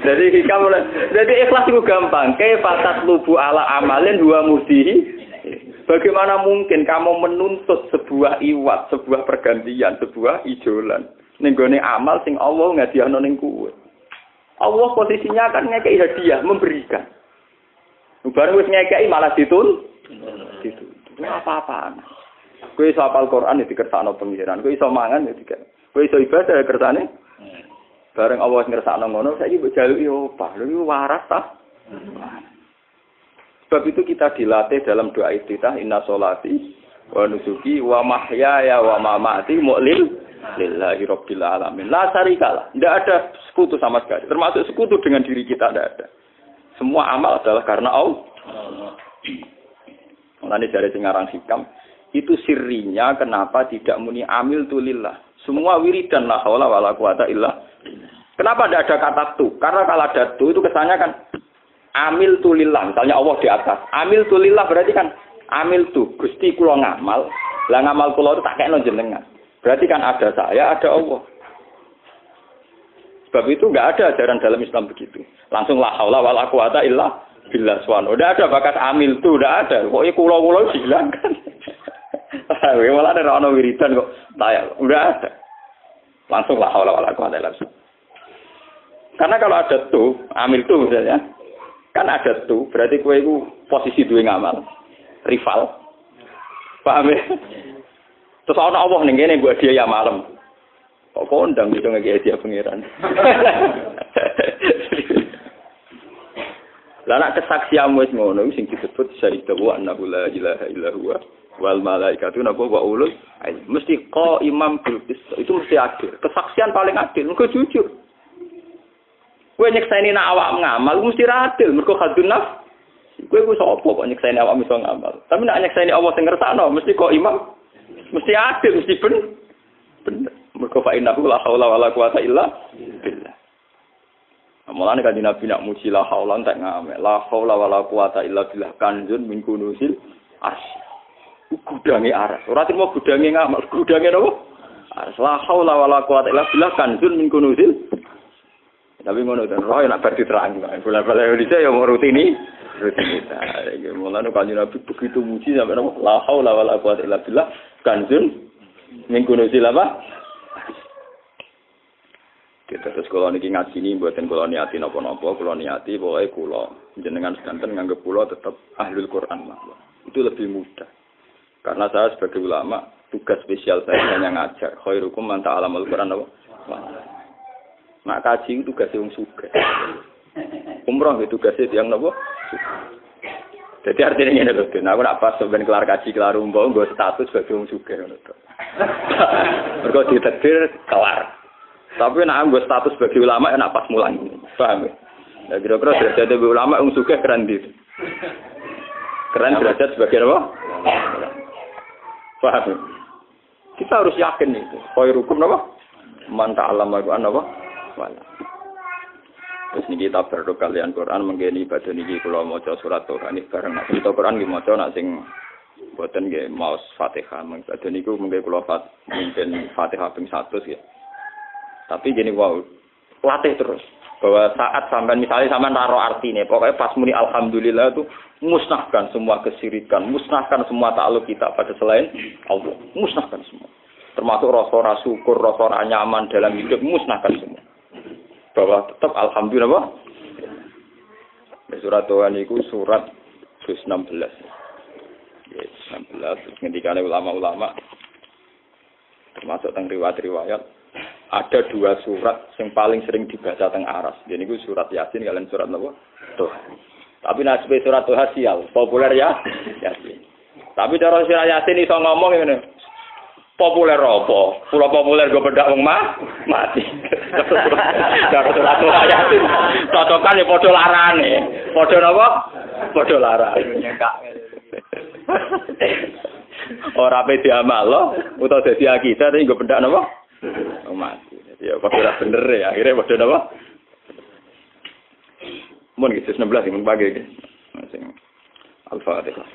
Jadi ikhlas itu gampang. Kaifatat lubu ala amalin huwa muhdihi. Bagaimana mungkin kamu menuntut sebuah iwat, sebuah pergantian, sebuah ijolan ning gone amal sing Allah ngadiahno ning kuwe. Allah posisinya kan ngekeki hadiah, memberikan. Bareng wis ngekeki malah ditun. Itu apa-apaan. Kowe iso hafal Quran ya dikersakno pengiran, kowe iso mangan ya dikek. Kowe iso ibadah ya kersane. Bareng Allah ngersakno ngono, saiki mbok jaluki opah. Lho iki waras ta? Sebab itu kita dilatih dalam doa iftitah inna sholati wa nusuki wa mahyaya wa mamati lillahi rabbil alamin. La syarikalah. Tidak ada sekutu sama sekali. Termasuk sekutu dengan diri kita tidak ada. Semua amal adalah karena Allah. Mulane dari singarang hikam itu sirrinya kenapa tidak muni amil tulillah. Semua wiridan la haula wala quwata illa billah. Kenapa tidak ada kata tu? Karena kalau ada tu itu kesannya kan amil tulillah. Misalnya Allah di atas. Amil tulillah berarti kan amil tu. Gusti kula ngamal. Lah ngamal kula itu tak kena jenengan. Berarti kan ada saya, ada Allah. Sebab itu enggak ada ajaran dalam Islam begitu. Langsung la haula wala quwata illa billah subhanahu. Udah ada bakat amil tu, udah ada. Pokoknya kula-kula dihilangkan. Malah ada ono wiridan kok. Tayal, udah ada. Langsung la haula wala quwata illa billah. Karena kalau ada tuh, amil tuh misalnya, kan ada tuh, berarti kowe iku posisi duwe ngamal, rival. Paham ya? Terus ana Allah ning kene mbok dia ya malam. Kok kondang iso ngeki dia pangeran. Lah nek kesaksianmu wis ngono sing disebut syahida wa annahu la ilaha illa huwa wal malaikatu napa wa ulul mesti imam bil qist. Itu mesti adil. Kesaksian paling adil mergo jujur. Kowe nyekseni nek awak ngamal mesti adil mergo hadun nafs. Kowe ku sapa kok nyekseni awak iso ngamal. Tapi nek nyekseni Allah sing ngersakno mesti imam mesti adil mesti bener. Mergo fa innahu la haula wala quwata illa billah. Mulane kan Nabi nak muji la haula entek ngamek. La haula wala quwata illa billah kanjun min kunusil asy. Gudange aras. Ora trimo gudange ngamal, gudange napa? Aras la haula wala quwata illa billah kanjun min kunusil. Tapi ngono ten roh nak bar diterang. Bola-bola Indonesia ya mau rutinitas. Mulane kan Nabi begitu muji sampai napa? La haula wala quwata illa billah kanjun min kunusil apa? Kita terus kalau niki ngaji ini buatin kalau niati nopo-nopo, kalau niati pokoknya kulo jenengan sedanten nganggep kulo tetap ahlul Quran lah. Itu lebih mudah. Karena saya sebagai ulama tugas spesial saya hanya ngajar. Khairukum man ta'allamal Quran apa? Nak kaji itu tugasnya wong sugih. Umroh itu tugasnya tiyang napa? Jadi artinya ngene lho, aku nak pas sampeyan kelar kaji kelar umroh nggo status sebagai wong sugih ngono to. Mergo ditetir kelar. Tapi nek anggo status sebagai ulama enak pas mulang. Paham ya? Lah kira-kira derajat sebagai ulama wong sugih keren ndi? Keren derajat sebagai apa? Paham. Kita harus yakin itu. Khairukum napa? Man ta'allama Al-Qur'an apa? Wala. Terus niki kita berdoa kalian Quran menggeni ibadah niki kula maca surat Toha niki bareng nek kita Quran nggih maca nek sing boten nggih maos Fatihah mengko niku mengke kula mimpin Fatihah ping 100 ya. Tapi gini wow, latih terus. Bahwa saat sampai misalnya sampai naruh artinya, pokoknya pas muni alhamdulillah itu musnahkan semua kesyirikan, musnahkan semua takluk kita pada selain Allah, musnahkan semua. Termasuk rasa syukur, rasa nyaman dalam hidup, musnahkan semua. Bahwa tetap alhamdulillah. Surat Tuhan itu surat 16. Yes, 16. Ketika ulama-ulama termasuk tentang riwayat-riwayat. Ada 2 surat yang paling sering dibaca teng aras. Jadi itu surat Yasin kalian surat apa? Toha. Tapi nasib surat Toha sial, populer ya Yasin. Tapi cara surat Yasin iso ngomong ngene. Populer apa? Pulau populer go bedak wong mati. Cara surat Toha Yasin cocokan ya padha larane. Padha napa? Padha larane. Ora pe diamal lo, utawa dadi akidah tapi go bedak napa? Mati. Ya padha bener ya, akhirnya padha napa? Mun gitu 16 mun pagi iki. Sing Al-Fatihah.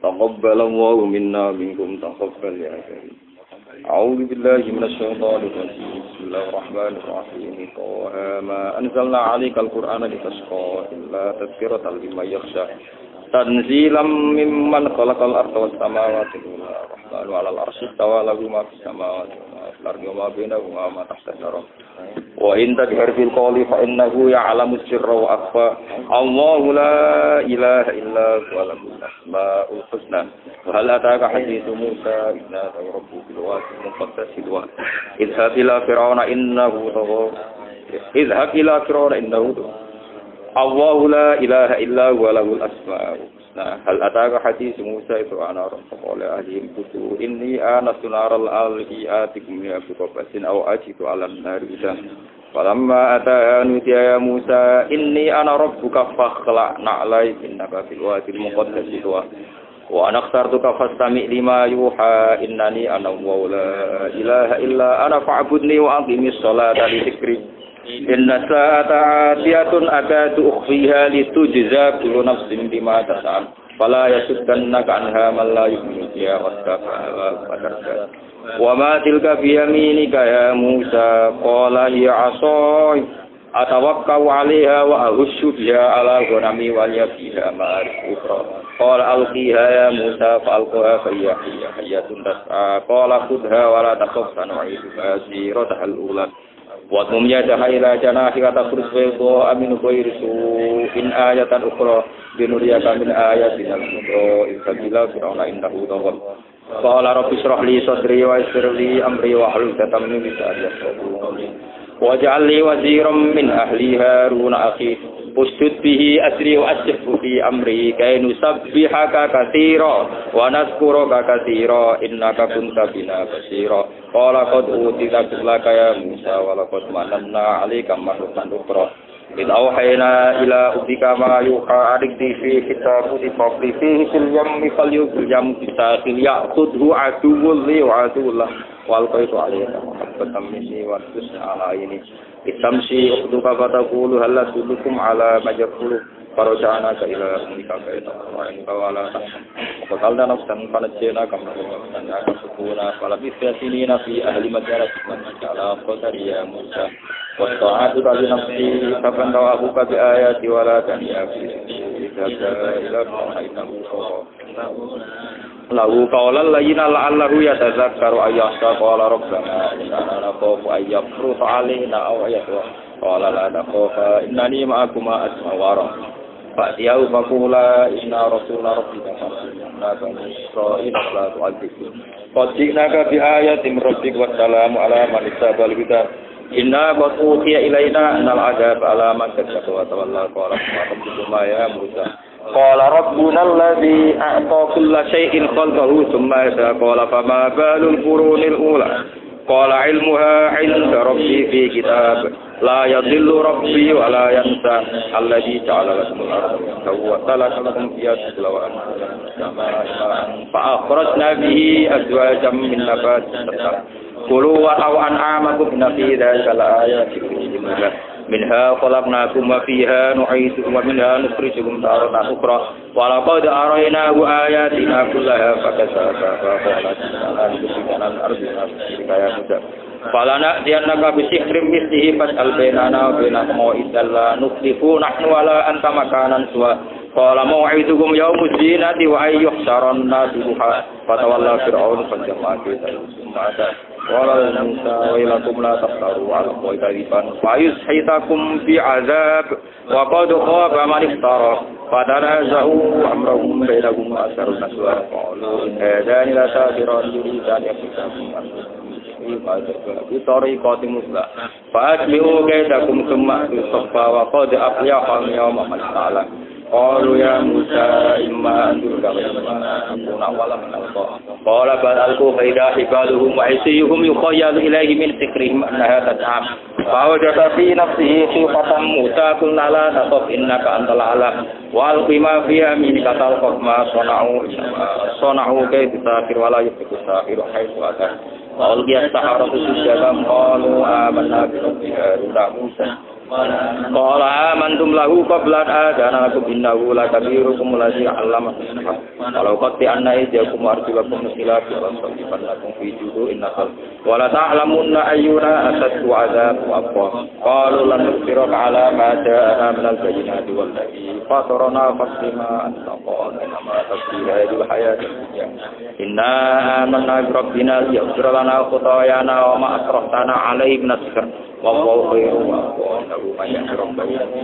Taqabbalallahu minna minkum taqabbal ya karim. أعوذ بالله من الشيطان الرجيم بسم الله الرحمن الرحيم طه ما أنزلنا عليك القرآن لتشقى إلا تذكرة لمن يخشى تنزيلا ممن خلق الأرض والسماوات الرحمن على العرش استوى له ما في السماوات وما في الأرض وما بينهما وما تحت الثرى وإن تجهر بالقول فإنه يعلم السر وأخفى الله لا إله إلا هو له الأسماء الحسنى وهل أتاك حديث موسى إذ ناداه ربه بالوادي المقدس طوى اذهب إلى فرعون إنه طغى اذهب إلى فرعون إنه طغى الله لا إله إلا هو له الأسماء الحسنى هل أتاك حديث موسى إذ رأى نارا فقال أهلهم كثوا إني آنست نارا لعلي آتيكم منها بقبس أو أجد على النار هدى Falamma ataha nudiya ya Musa inni ana rabbuka fakhla'na 'alaika innaka fil wadil muqaddasi tuwa wa ana akhtartuka fastami' lima yuha innani ana la ilaha illa ana fa'budni wa aqimis sholata li dzikri inna sa'ata atiyatun akadu ukhfiha litujza kullu nafsin bima tas'a fala yasuddannaka anha man la yu'minu biha wastafa wa ma tilka bi yaminika ya Musa qala hiya 'asai atawakkau 'alaiha wa ahussu biha 'ala ghanami wal yafiha ma'arif ukhra qala alqiha ya Musa fa'alqaha fa hiya hayyatun tas'a qala khudha wa la takhaf sanu'iduha sirataha al-ula wa tumya ila janahi wa tafrus wa aminu ghayrisu in ayatan ukhra binuriyaka min ayatina al-kubra in sabila fir'auna innahu tawwab qala rabbi shrah li sadri wa yassir li amri wa hlul 'uqdatam min lisani yafqahu waj'al li waziran min ahli harun akhi ustud bihi asri wa ashfu fi amri kay nusabbihaka katsira wa nazkuraka katsira innaka kunta bina basira qala qad utita laka ya Musa wa laqad mananna 'alaika marratan ukhra id awhayna ila ubika ma yuha adikti fi kitabu di qabli fihi fil yammi falyubil yam bisakhil ya'khudhu aduwwul li wa aduwwullah wal qaitu alayka muhabbatan minni wa tusna ala ini itamsi ukhduka fataqulu hal ladullukum ala majaqulu farajana ka ila umika kaita wa in qawala qal dana san panajena kam dan akan sukuna fala bisasinina fi ahli majarat man ala qadariya Musa wa ta'atu bi nafsi kapan tawahu bi ayati wala taniya fi ila haita lahu qawlan layyina la'allahu yatazakkaru ayyasa qala rabbana inna nakhafu ayyafru alaina aw ayatu qala la takhafa innani ma'akuma asma'u wa ara fa'tiyau faqula inna rasula rabbika fa'inna bani israila la tu'adzibu qad ji'naka bi ayatin rabbik wa salamu ala man ittaba'al huda inna qad uhiya ilaina annal 'adaba ala man kadzdzaba wa tawalla qala rabbukum ya Musa qala rabbuna alladhi a'ta kulla shay'in khalqahu thumma hada qala fama balul qurunil ula qala ilmuha 'inda rabbi fi kitab la yadhillu rabbi wa la yansa alladhi ja'ala lakum al-ardha wa khalaqa lakum fiha subula fa akhrajna bihi azwajan min nabatin kulu wa an'amakum fi dhalika la-ayatin minha khalaqnakum wa fiha nu'idukum wa minha nukhrijukum taratan ukhra wa laqad araynahu ayatina kullaha fakadzdzaba fa qala inna al-ardha kaya muda falana diannaka bi sihrin mislihi fas'al bainana wa bainahum mau'idan la nukhlifu nahnu wala anta makanan suwa qala mau'idukum yawmuz zinati wa ayyuhsaran nasu duha fatawalla fir'aun fajama'a kita wala Musa wa ilakum la taftaru ala Allahi kadiban fa yushitakum bi azab wa qad khaba man iftara fatanazahu amrahum bainahum asarun naswa qalu hadani la sabiran yuridan yafikum bitori qati musla fa asmi'u kaidakum thumma tusaffa wa qad aflaha yawma al-ta'ala qalu ya Musa imma anturka wa imma antunna wala manalqa qala bal alqu faida hibaluhum wa aysihum yukhayyalu ilayhi min sikrihim annaha tas'am fa wajada fi nafsihi khifatan Musa qulna la taqaf innaka antal a'la wa alqi ma fi yaminika talqaf ma sana'u kay bisafir wala yufiku safiru haythu ata wa alqiya as-saharatu sujadan qalu amanna bi rabbil Musa qala amantum lahu qabla adana lakum innahu la kabirukum allazi 'allama walau qatti anna ijakum arjulakum silaf wa sabiqan lakum fi judu innakal wa la ta'lamunna ayyuna asaddu 'adzab wa aqwa qalu lan nusiraka 'ala ma ja'ana min al-bayyinati wal ladhi fatarana faslima anta qala ma tasbira bil hayati dunya inna amanna bi rabbina yaghfir lana khatayana wa ma asraftana 'alaihi min as-sihr wa huwa khairu wa man yahrum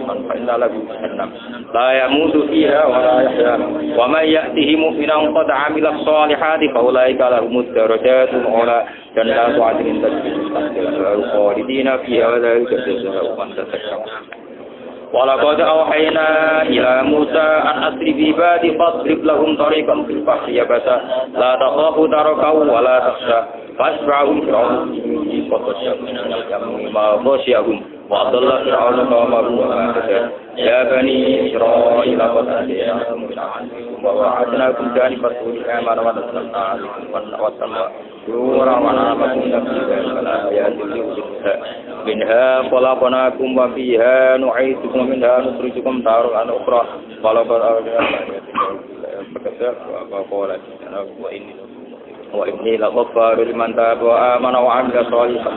man fa'inna lahu jahannam la yamutu fiha wa la yahya wa man ya'tihi mu'minan qad 'amila as-salihati fa ulaika lahumud darajatun 'ula jannatu 'adnin tajri min tahtiha al-anhar khalidina fiha wa dhalika jazaa'u man tazakka wa laqad awhayna ila Musa an asri bi ibadi fadrib lahum tariqan fil bahri yabasa la takhafu darakahu wa la takhsha fasba'hum fir'aun qad syabuna ma khashiyahum wa dhalla fir'aunu qawmahu wa ma hada ya bani israila qad ataynakum wa wa'adnakum janibat turi amana wa nasalna alaikum wa tamma yura wa namakum nabiyyan ayatin minha khalaqnakum wa fiha nu'idukum minha nukhrijukum taratan ukhra qala wa inni laghaffaru liman taba wa amana wa 'amila shalihan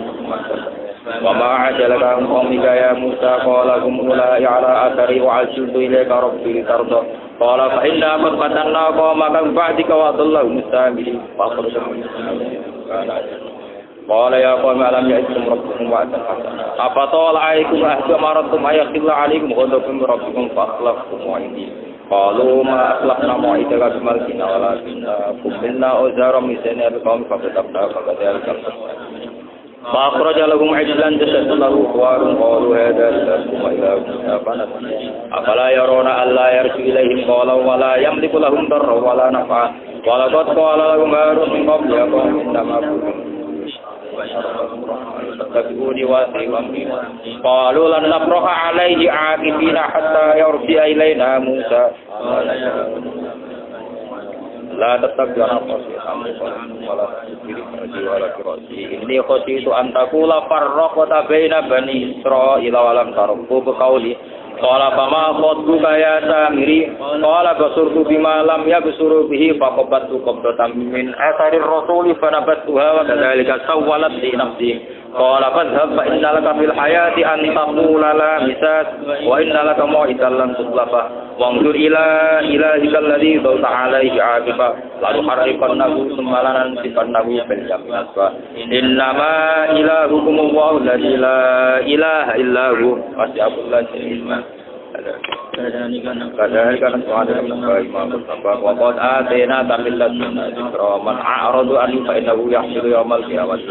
wa ma 'ajalaka an qawmika ya Musa qala hum ulai 'ala athari wa 'ajiltu ilayka rabbi litarda qala fa inna qad fatanna qawmaka ba'dika wa adallahu mustamili fa akhrajakum qala ya qawmi alam ya'tikum rabbukum wa'dan hasana afatala 'alaykum ahdu amaratum ayakhilla 'alaykum ghadakum rabbikum fa akhlaftum wa'idi qalu ma akhlafna ma'idaka bimalkina walakinna kumilna uzara misana biqawmi fatabna faqadalika فأخرج لهم عجلا جسدا له خوار قالوا هذا إلهكم وإله موسى فنسي أفلا يرون ألا يرجع إليهم قولا ولا يملك لهم ضرا ولا نفعا ولقد قال لهم هارون من قبل يا قوم إنما فاتبعوني وأطيعوا قالوا لن نبرح عليه عاكفين حتى يرجع إلينا موسى la tatabjana wala inni khashitu an taqula farraqta baina bani israila wa lam tarqu bi qawli qala fama khadbuka ya samiri qala basurtu bima lam yabsuru bihi faqabattu qabdatan min atharir rasuli fanabattuha wa kadzalika sawwalat li nafsi qala fadhhab fa inna laka fil hayati an taqula la misas wa inna laka mau'idan lan tuslafa wanzur ila ilahikal ladzi dhawta alaihi aqifa lalu hariqannahu thumma lanansifannahu fil jannati asfa innama ilahukum Allahu la ilaha illa hu wasi'atul ilma kadhalika nasu'adu imam al-sabaq wa qad atayna tamillat man a'radu an fa innahu yahsulu yawmal qiyamati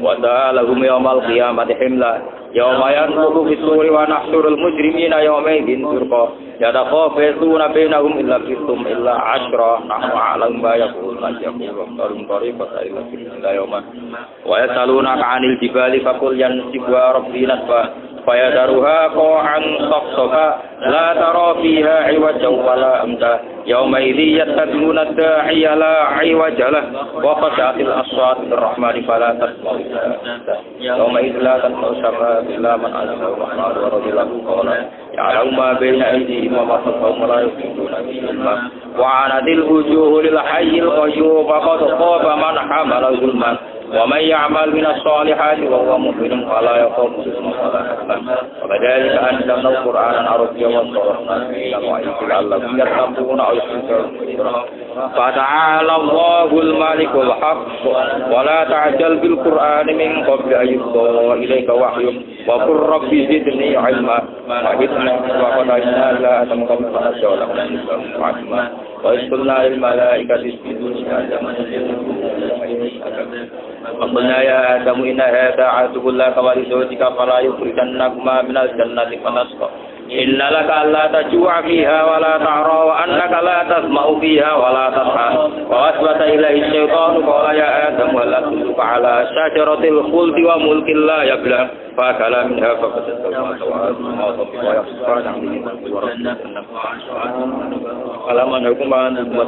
wa ta'alahum yawmal qiyamati himla yawma yanfudu fis-suri wa nahshurul mujrimina yawma idin turqa yatakhafazuna bainahum illa bitum illa 'ashra nahnu a'lamu ma yaquluna yaqulu qarum tariqata illa yawma wa yasalunaka 'anil jibali faqul yansibuha rabbi nasfa fayadaruha qa'an safsafa la tara fiha 'iwajan wala amta yawma idhi yattabi'una ad-da'iya la 'iwaja lahu wa khashatil aswat ar-rahmani fala tasma'u yawma idhi la tanfa'u shafa'atu illa man 'alima wa radiallahu qawla ya'lamu ma bayna aydihim wa ma khalfahum la yuhituna bihi ilma wa 'anadil wujuhu lil hayyil qayyum faqad khaba man hamala zulman wa man ya'mal minas solihati wa huwa mu'minun fala yakhafu zulman wala hazan wa kadzalika anzalna al-qur'ana arabiyyan wa sarafna fihi al-ayati allati yattaquna aw yusiruna fata'ala Allahul malikul haqq wa la ta'jal bil qur'ani min qabli an yuqda ilayka wahyun wa qur rabbi zidni 'ilma wa hidna wa qadayna ila adam qabla an yasawla wa isqulna lil malaikati isjudu li adama Qulna ya Adamu inna hadha aduwwun laka wa li zawjika fala yukhrijannakuma minal jannati fanasqa inna laka alla tajua fiha wa la ta'ra wa annaka la tasma'u fiha wa la tasha wa waswasa ilaihi syaitanu qala ya Adamu hal adulluka ala syajaratil khuldi wa mulkin la yabla fa kala minha fa fatasawma wa yasfana alaman hukuman wa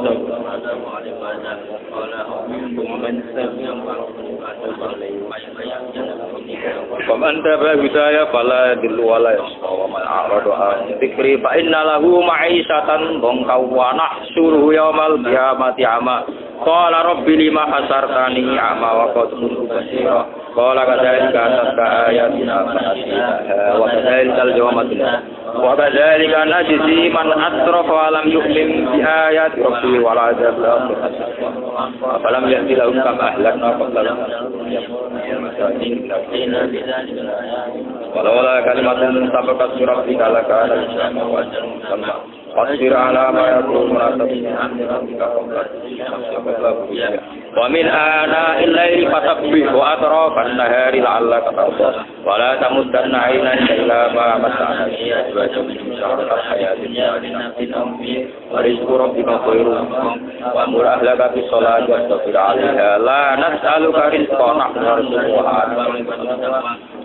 Faman taba hidayah fala dillu wala yasqa wa man a'rada an dzikri fa inna lahu ma'isatan dhanka wa nahsyuruhu yaumal qiyamati ama qala rabbi lima hasartani ama wa qad kuntu basira qala kadzalika atatka ayatina fanasitaha wa kadzalika al-yawma wa kadzalika najzi man asrafa wa lam yu'min bi ayati rabbihi wal 'adzabul akhir falam ya'ti lahum kama ahlakna qablahum walawala kalimatun sabaqat rabbika lakana al-jannatu wa jannatu wasbir ala ma yaquluna wa min ana illaili fasabbih wa atrafan nahari la'allaka tarda wa la tamuddanna 'aynaka ila ma mata'na bihi wa jami'u shahratal hayati wa rizqu rabbika khairun wa amur ahlaka bis salati wastabir 'alaiha la nas'aluka rizqan nahnu narzuquha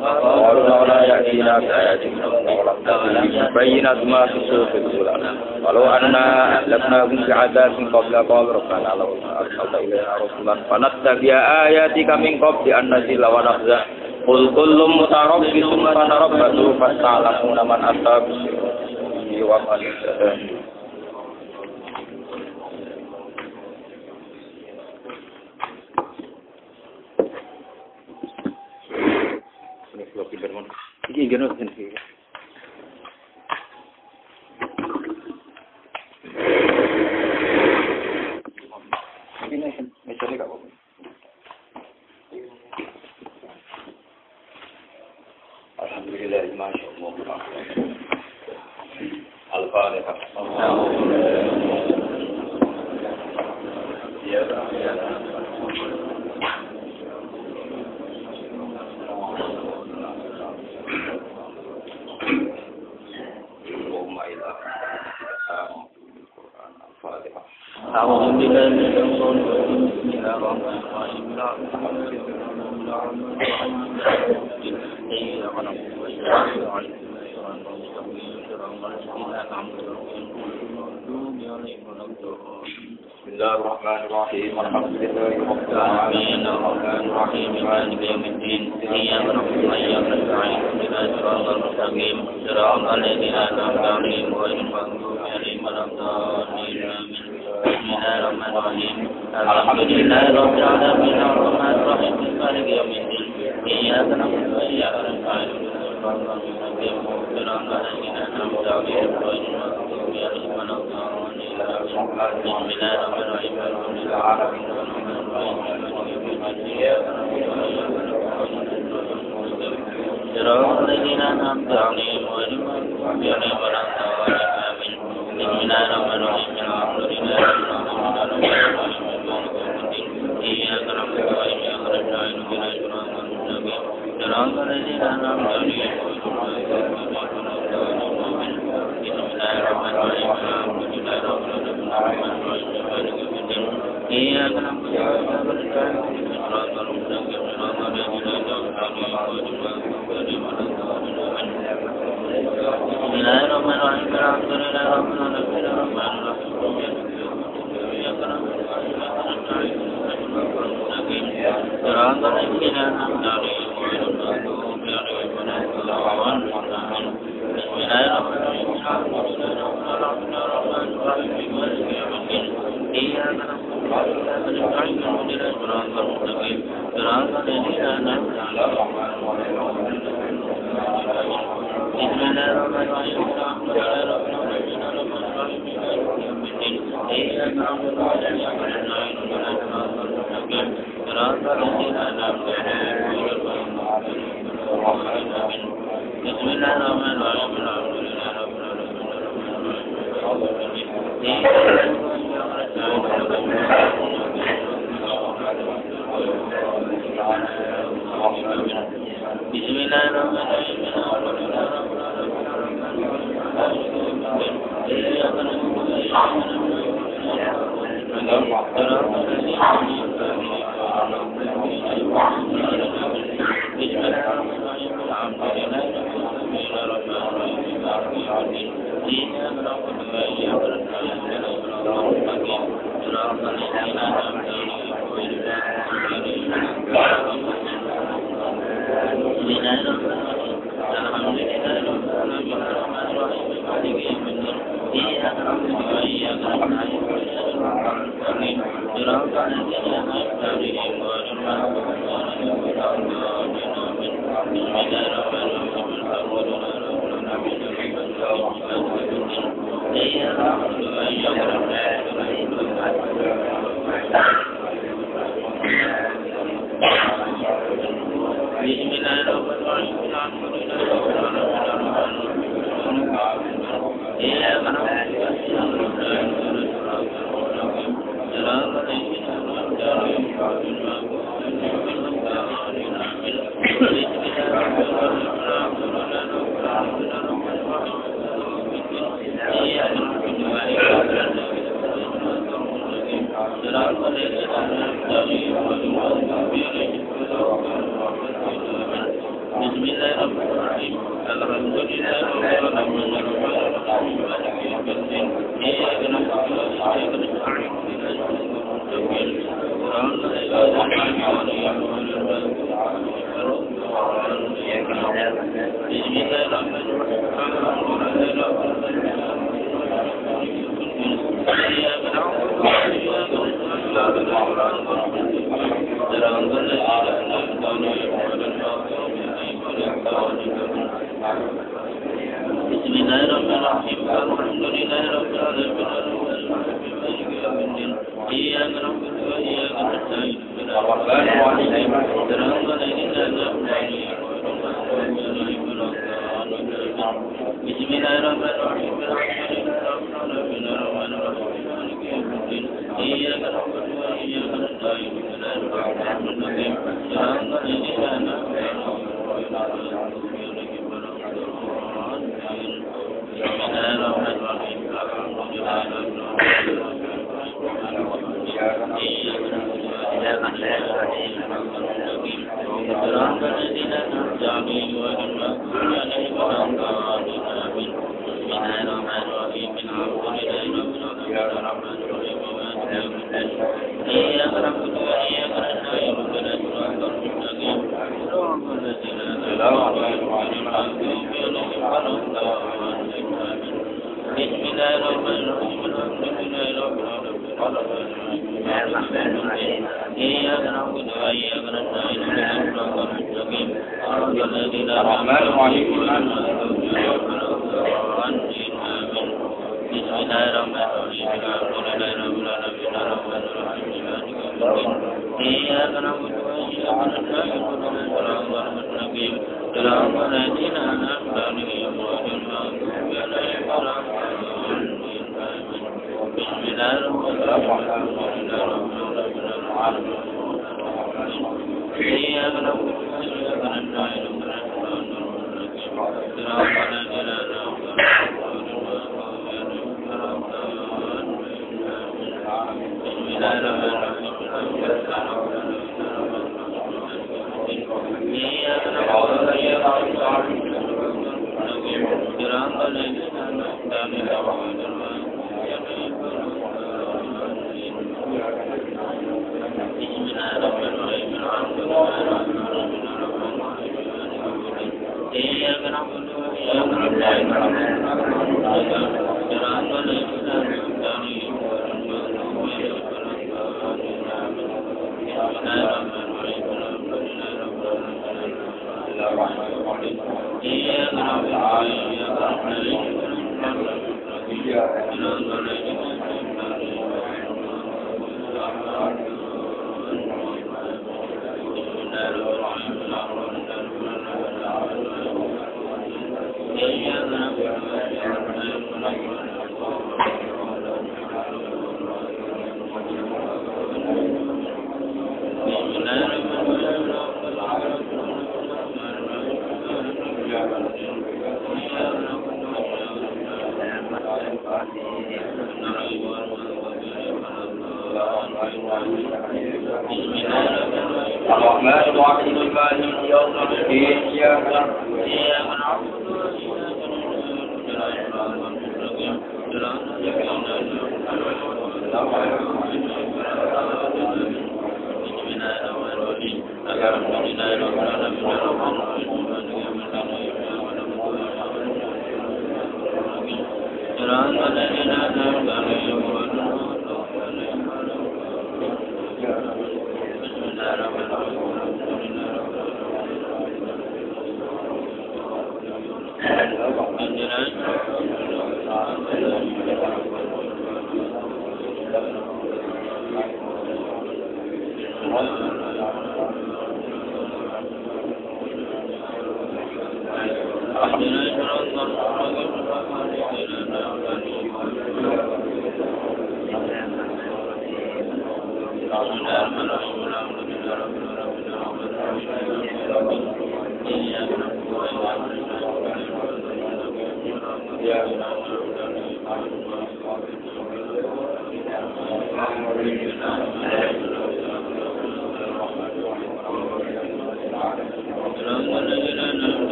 qalu la ya'tina bi ayatin bayyinat ma fi sudur walau anna ahlaknahum bi'adzabin qabla qala rabbana law arsalta ilaina rasulan fanattabi'a ayatika min qabli an nazila wa nahza qul kullum mutarabbisun fanarabbatu fas'alamuna man asab wa man iki geno iki. Ini mencari apa? Alhamdulillah, masyaallah. Al-Fatihah. Ya, ya. أعوذ بالله من الشيطان الرجيم بسم الله الرحمن الرحيم بسم الله الرحمن الرحيم الحمد لله رب العالمين الرحمن الرحيم مالك يوم الدين إياك نعبد وإياك نستعين اهدنا الصراط المستقيم صراط الذين أنعمت عليهم غير المغضوب عليهم ولا الضالين بسم الله الرحمن الرحيم الحمد لله رب العالمين الرحمن الرحيم مالك يوم الدين إياك نعبد وإياك نستعين صراط المستقيم صراط الذين أنعمت عليهم غير المغضوب عليهم ولا الضالين بسم الله الرحمن الرحيم الحمد لله رب العالمين صراط الذين أنعمت عليهم غير المغضوب عليهم ولا الضالين بسم الله الرحمن الرحيم الحمد لله رب العالمين إياك نعبد وإياك نستعين اهدنا الصراط المستقيم صراط الذين أنعمت عليهم غير المغضوب عليهم بسم الله الرحمن الرحيم الحمد لله رب العالمين إياك نعبد وإياك نستعين اهدنا الصراط المستقيم صراط الذين أنعمت عليهم غير المغضوب عليهم ولا الضالين بسم الله الرحمن الرحيم الحمد لله رب العالمين الرحمن الرحيم إياك نعبد وإياك نستعين اهدنا الصراط المستقيم صراط الذين أنعمت عليهم غير المغضوب عليهم ولا الضالين بسم الله الرحمن الرحيم الحمد لله رب العالمين الرحمن الرحيم مالك يوم الدين إياك نعبد وإياك نستعين اهدنا الصراط المستقيم صراط الذين أنعمت عليهم بسم الله الرحمن الرحيم الحمد لله رب العالمين الرحمن الرحيم مالك يوم الدين إياك نعبد وإياك نستعين اهدنا الصراط المستقيم صراط الذين أنعمت عليهم غير المغضوب عليهم بسم الله الرحمن الرحيم الحمد لله رب العالمين بسم الله الرحمن الرحيم Bismillahirrahmanirrahim. Alhamdulillahirabbil alamin. Iyyaka na'budu wa iyyaka nasta'in. Bismillahirrahmanirrahim. Alhamdulillahirabbil alamin. Iyyaka na'budu wa iyyaka nasta'in.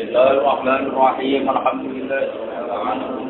Bismillahirrahmanirrahim. Alhamdulillah. Bismillahirrahmanirrahim.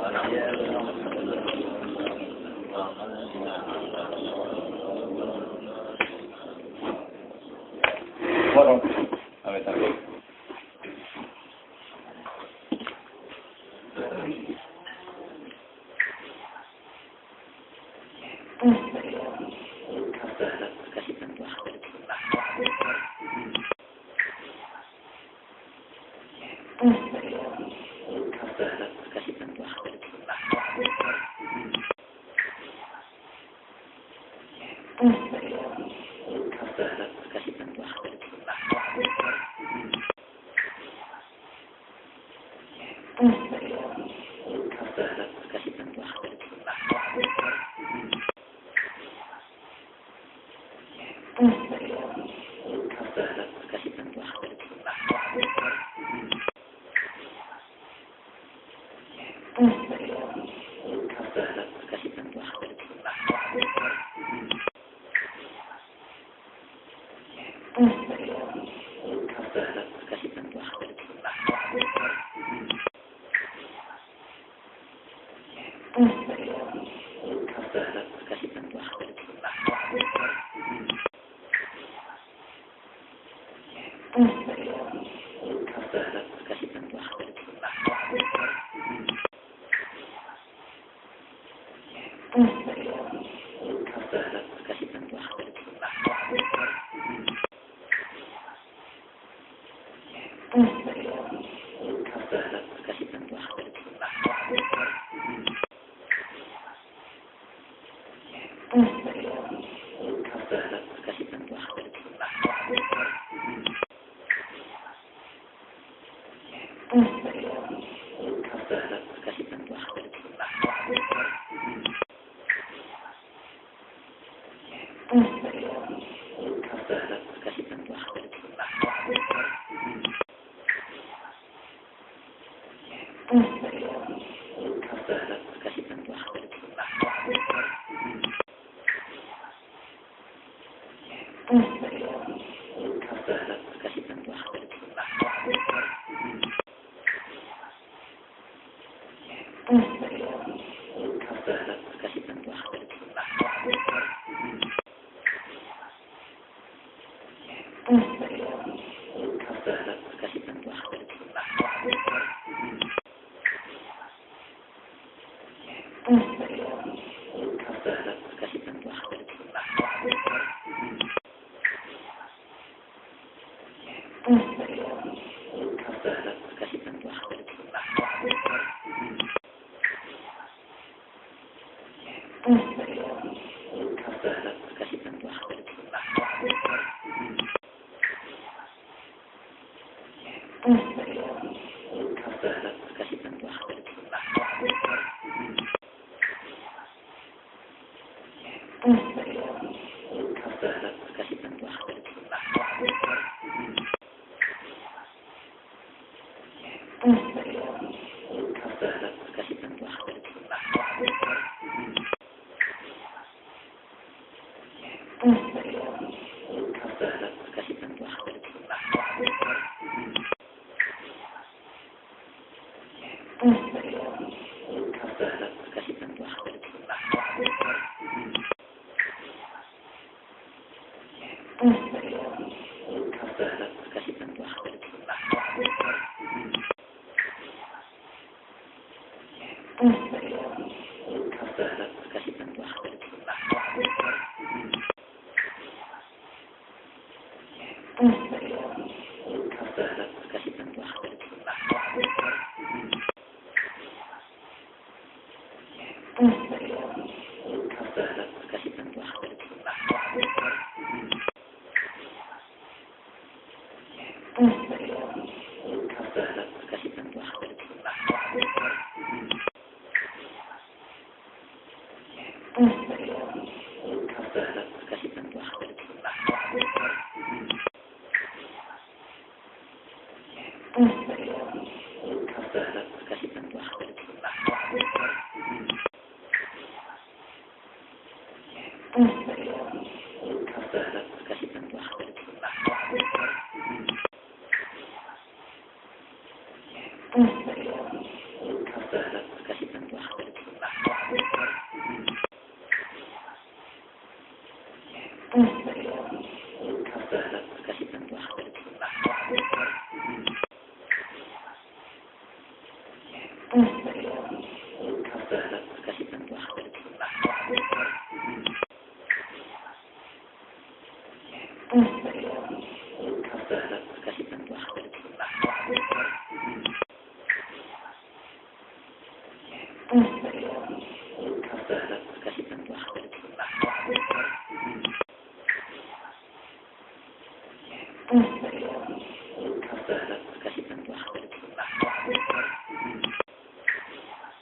Orang, amit-amit.